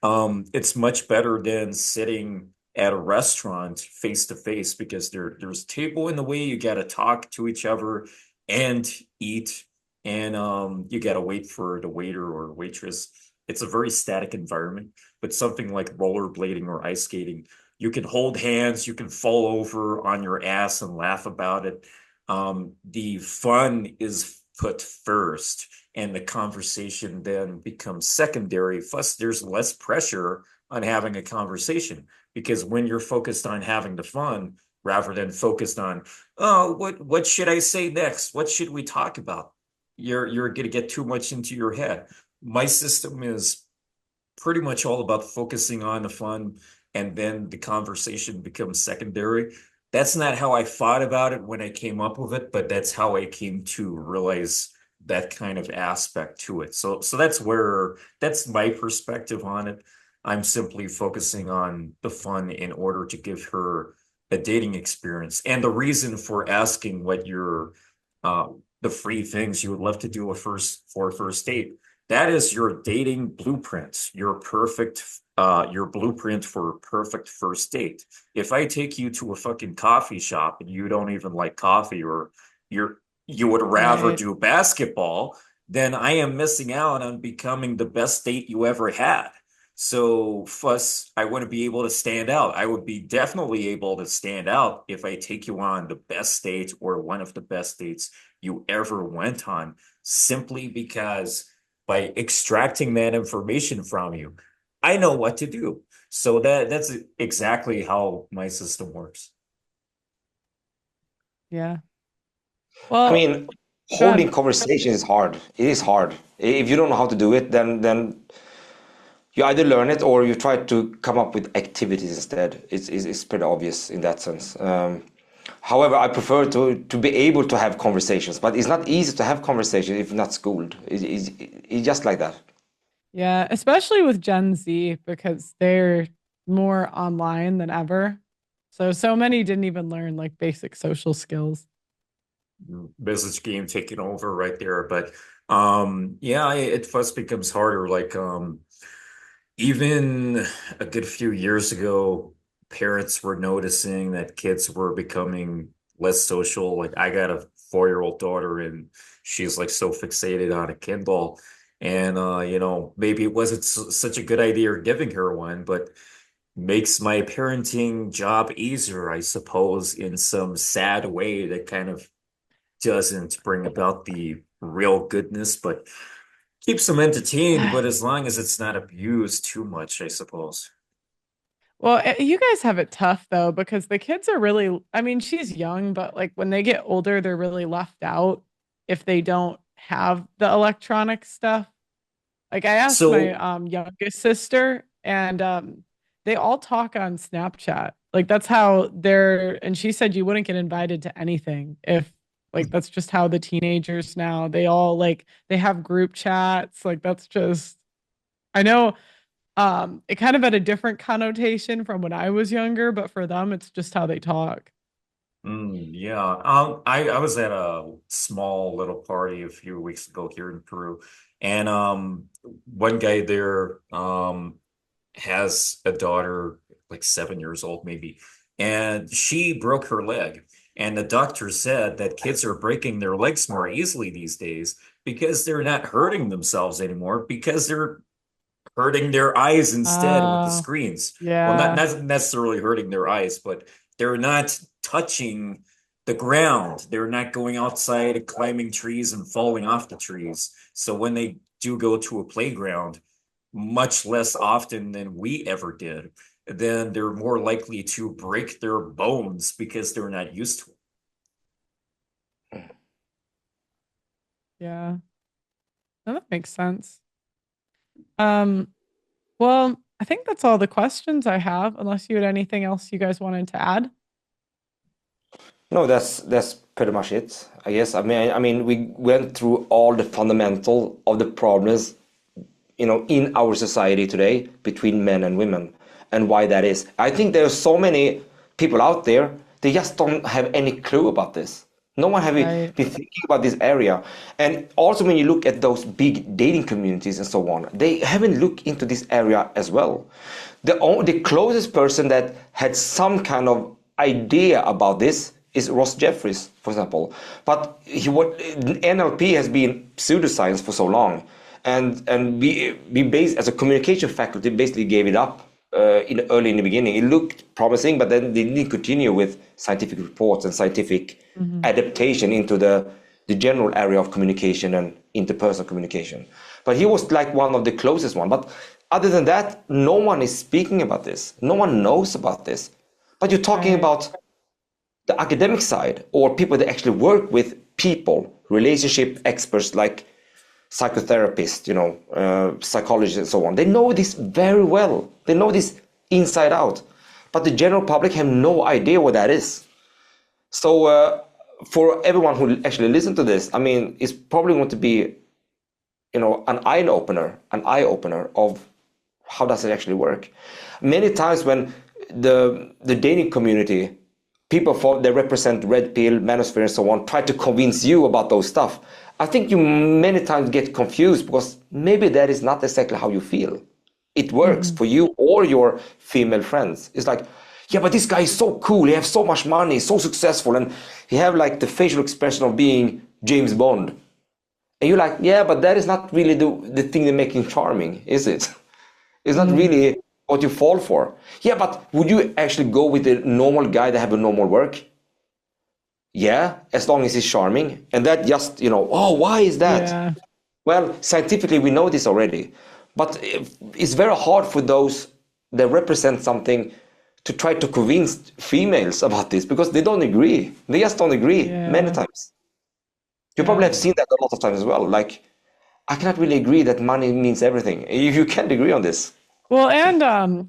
It's much better than sitting at a restaurant face to face because there's a table in the way. You got to talk to each other and eat, and you got to wait for the waiter or waitress. It's a very static environment, but something like rollerblading or ice skating, you can hold hands, you can fall over on your ass and laugh about it. The fun is put first, and the conversation then becomes secondary. Plus, there's less pressure on having a conversation because when you're focused on having the fun rather than focused on, oh, what should I say next? What should we talk about? You're going to get too much into your head. My system is pretty much all about focusing on the fun, and then the conversation becomes secondary. That's not how I thought about it when I came up with it, but that's how I came to realize that kind of aspect to it. So that's my perspective on it. I'm simply focusing on the fun in order to give her a dating experience. And the reason for asking what uh, the free things you would love to do for a first date, that is your dating blueprint, your blueprint for a perfect first date. If I take you to a fucking coffee shop and you don't even like coffee, or you would rather right. do basketball, then I am missing out on becoming the best date you ever had. So, fuss, I wouldn't be able to stand out. I would be definitely able to stand out if I take you on the best date or one of the best dates you ever went on, simply because by extracting that information from you, I know what to do. So that's exactly how my system works. Yeah. I Well, mean, go ahead. holding conversation is hard. It is hard. If you don't know how to do it, then you either learn it or you try to come up with activities instead. It's pretty obvious in that sense. However, I prefer to be able to have conversations, but it's not easy to have conversations if not schooled. It's just like that. Yeah, especially with Gen Z because they're more online than ever. So many didn't even learn like basic social skills. Business game taking over right there. But yeah, it first becomes harder. Like even a good few years ago, parents were noticing that kids were becoming less social. Like I got a 4-year-old daughter and she's like so fixated on a Kindle. And maybe it wasn't such a good idea giving her one, but makes my parenting job easier, I suppose, in some sad way that kind of doesn't bring about the real goodness, but keeps them entertained. But as long as it's not abused too much, I suppose. Well, you guys have it tough though, because the kids are really, I mean, she's young, but like when they get older, they're really left out if they don't have the electronic stuff. Like I asked my So, youngest sister and they all talk on Snapchat. Like that's how they're and she said you wouldn't get invited to anything if like that's just how the teenagers now they all like they have group chats. Like that's just I know it kind of had a different connotation from when I was younger, but for them it's just how they talk. yeah, I was at a small little party a few weeks ago here in Peru, and one guy there has a daughter like 7 years old maybe, and she broke her leg. And the doctor said that kids are breaking their legs more easily these days because they're not hurting themselves anymore because they're hurting their eyes instead with the screens. Well, not Yeah. not necessarily hurting their eyes, but They're not touching the ground. They're not going outside and climbing trees and falling off the trees. So when they do go to a playground, much less often than we ever did, then they're more likely to break their bones because they're not used to it. Yeah. No, that makes sense. Well, I think that's all the questions I have, unless you had anything else you guys wanted to add. No, that's pretty much it, I guess. I mean, we went through all the fundamental of the problems, in our society today between men and women, and why that is. I think there are so many people out there, they just don't have any clue about this. No one have Right. been thinking about this area. And also when you look at those big dating communities and so on, they haven't looked into this area as well. The closest person that had some kind of idea about this is Ross Jeffries, for example. But NLP has been pseudoscience for so long. And we based, as a communication faculty, basically gave it up early in the beginning. It looked promising, but then they didn't continue with scientific reports and scientific adaptation into the general area of communication and interpersonal communication. But he was like one of the closest one. But other than that, no one is speaking about this. No one knows about this. But you're talking about the academic side, or people that actually work with people, relationship experts like psychotherapists, psychologists and so on. They know this very well. They know this inside out. But the general public have no idea what that is. So for everyone who actually listen to this, I mean, it's probably going to be, an eye opener of how does it actually work. Many times when the dating community, people they represent red pill, manosphere and so on, try to convince you about those stuff, I think you many times get confused because maybe that is not exactly how you feel. It works for you or your female friends. It's like, yeah, but this guy is so cool. He has so much money, so successful, and he have like the facial expression of being James Bond. And you're like, yeah, but that is not really the thing that makes him charming, is it? It's not really what you fall for. Yeah, but would you actually go with the normal guy that have a normal work? Yeah, as long as he's charming. And that just, oh, why is that? Yeah. Well, scientifically, we know this already. But it's very hard for those that represent something to try to convince females about this because they don't agree. They just don't agree many times. You probably have seen that a lot of times as well. Like, I cannot really agree that money means everything. You can't agree on this. Well, and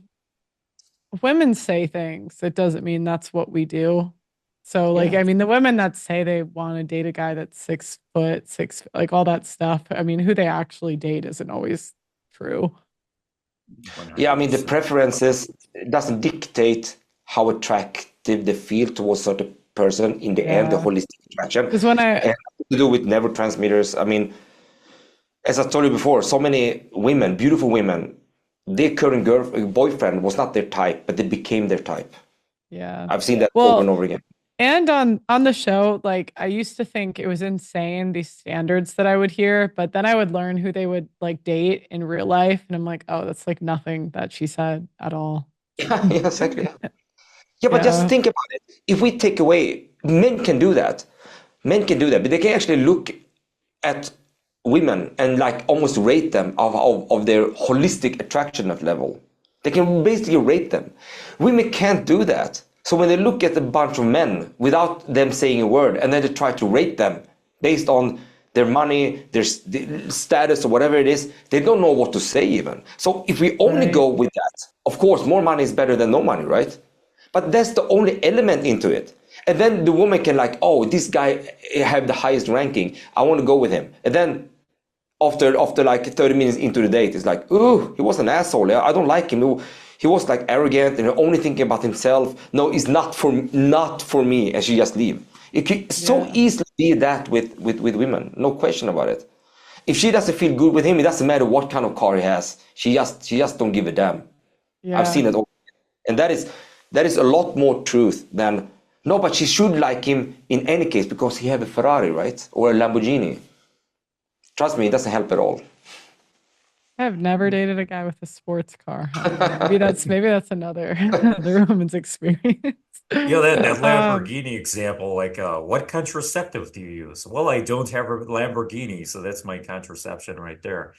women say things. It doesn't mean that's what we do. So, like, I mean, the women that say they want to date a guy that's 6 foot, like all that stuff. I mean, who they actually date isn't always true. Yeah, I mean, the preferences doesn't dictate how attractive they feel towards a certain person in the end, the holistic attraction. Because when it has to do with neurotransmitters. I mean, as I told you before, so many women, beautiful women, their current boyfriend was not their type, but they became their type. Yeah. I've seen that over and over again. And on the show, like, I used to think it was insane, these standards that I would hear, but then I would learn who they would like date in real life. And I'm like, oh, that's like nothing that she said at all. Yeah, exactly. Yeah, but just think about it. If we take away, men can do that. Men can do that, but they can actually look at women and like almost rate them of their holistic attraction level. They can basically rate them. Women can't do that. So when they look at a bunch of men without them saying a word, and then they try to rate them based on their money, their status, or whatever it is, they don't know what to say even. So if we only go with that, of course, more money is better than no money, right? But that's the only element into it. And then the woman can like, oh, this guy have the highest ranking. I want to go with him. And then after like 30 minutes into the date, it's like, ooh, he was an asshole. I don't like him. He was like arrogant and only thinking about himself. No, it's not for me, and she just leave. It can so easily be that with women, no question about it. If she doesn't feel good with him, it doesn't matter what kind of car he has. She just don't give a damn. Yeah. I've seen it all, and that is a lot more truth than no. But she should like him in any case because he have a Ferrari, right, or a Lamborghini. Trust me, it doesn't help at all. I've never dated a guy with a sports car. I don't know. Maybe that's another the woman's experience. That Um, Lamborghini example, like, what contraceptive do you use? Well, I don't have a Lamborghini, so that's my contraception right there.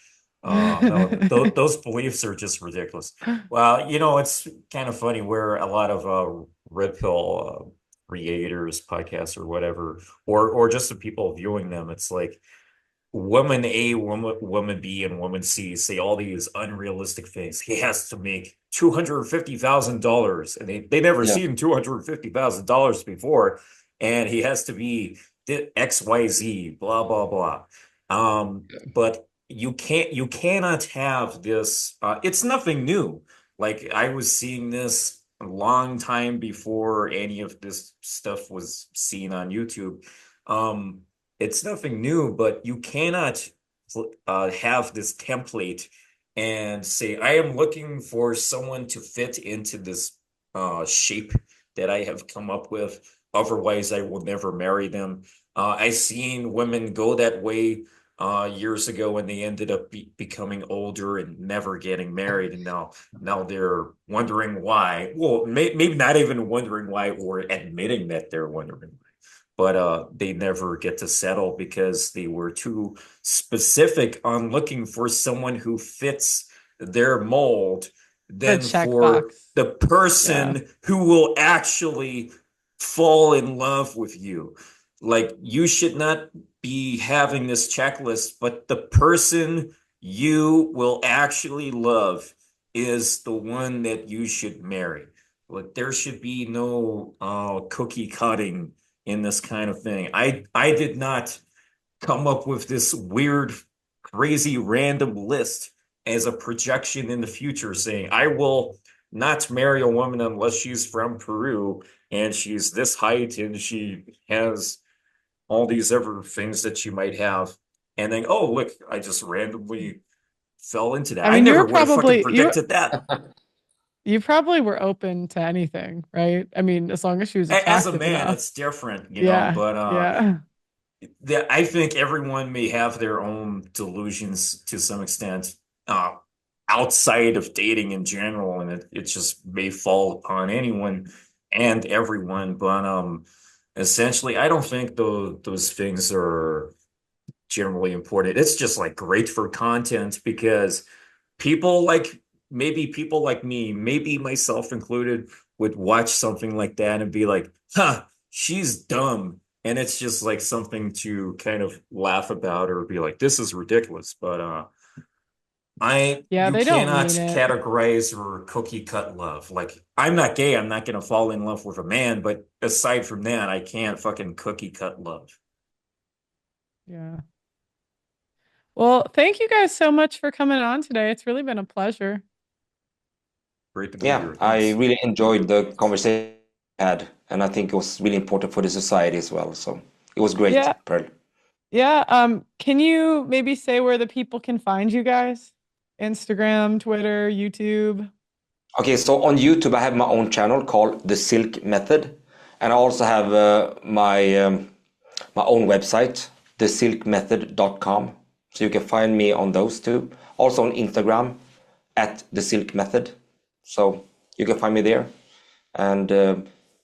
No, th those beliefs are just ridiculous. Well, it's kind of funny where a lot of red pill creators, podcasts, or whatever, or just the people viewing them, it's like woman A, woman B, and woman C say all these unrealistic things. He has to make $250,000, and they never Yeah. seen $250,000 before, and he has to be XYZ, blah blah blah. But you cannot have this. It's nothing new. Like, I was seeing this a long time before any of this stuff was seen on YouTube. It's nothing new, but you cannot have this template and say, I am looking for someone to fit into this shape that I have come up with. Otherwise, I will never marry them. I've seen women go that way years ago, and they ended up becoming older and never getting married. And now they're wondering why. Well, maybe not even wondering why, or admitting that they're wondering why, but they never get to settle because they were too specific on looking for someone who fits their mold the than for checkbox. the Yeah. person who will actually fall in love with you. Like, you should not be having this checklist, but the person you will actually love is the one that you should marry. Like, there should be no cookie cutting in this kind of thing. I did not come up with this weird, crazy, random list as a projection in the future saying I will not marry a woman unless she's from Peru and she's this height and she has all these other things that she might have. And then, oh, look, I just randomly fell into that. I I mean, never would have fucking predicted that. you probably were open to anything, right? I mean, as long as she was As a attractive man, enough. it's different, Yeah. but Yeah. I think everyone may have their own delusions to some extent, uh, outside of dating in general, and it just may fall upon anyone and everyone. But essentially, I don't think those things are generally important. It's just like great for content because people like maybe people like me, maybe myself included, would watch something like that and be like, huh, she's dumb. And it's just like something to kind of laugh about or be like, this is ridiculous. But Yeah, you they don't cannot mean it. categorize or cookie cut love. Like, I'm not gay, I'm not gonna fall in love with a man, but aside from that, I can't fucking cookie cut love. Yeah. Well, thank you guys so much for coming on today. It's really been a pleasure. Great to be Yeah, here. I Thanks. really enjoyed the conversation we had, and I think it was really important for the society as well. So it was great, Yeah. Pearl. Yeah. Can you maybe say where the people can find you guys? Instagram, Twitter, YouTube. Okay, so on YouTube, I have my own channel called The Silk Method, and I also have my own website, thesilkmethod.com. So you can find me on those two. Also on Instagram at The Silk Method. So you can find me there and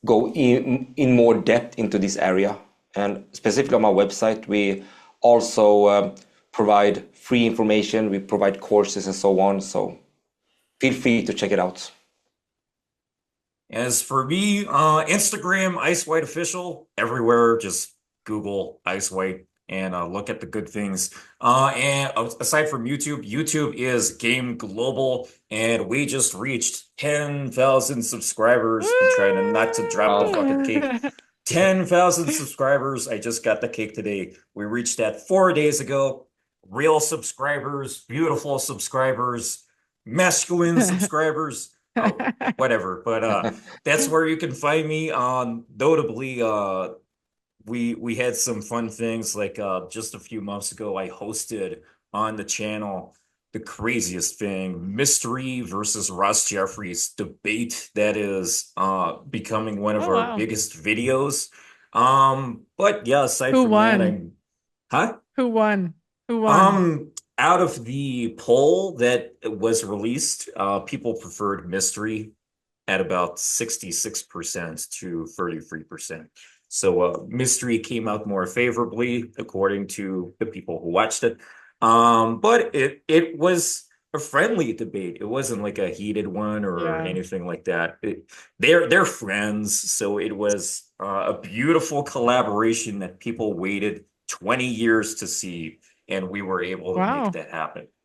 go in more depth into this area. And specifically on my website, we also provide free information. We provide courses and so on. So feel free to check it out. As for me, Instagram, Ice White Official, everywhere. Just Google Ice White and look at the good things. And aside from YouTube, YouTube is Game Global, and we just reached 10,000 subscribers. I'm trying not to drop the fucking cake. 10,000 subscribers. I just got the cake today. We reached that 4 days ago. Real subscribers, beautiful subscribers, masculine subscribers. Whatever. But that's where you can find me. Notably, we had some fun things like just a few months ago, I hosted on the channel the craziest thing, mystery versus Ross Jeffries debate that is becoming one of Oh, our wow. biggest videos. But yeah, aside Who from that, won? huh? Who won? Who won? out of the poll that was released, people preferred mystery at about 66% to 33%. So mystery came out more favorably according to the people who watched it. But it was a friendly debate. It wasn't like a heated one or Yeah. anything like that. They're friends, so it was a beautiful collaboration that people waited 20 years to see, and we were able to make Wow. that happen.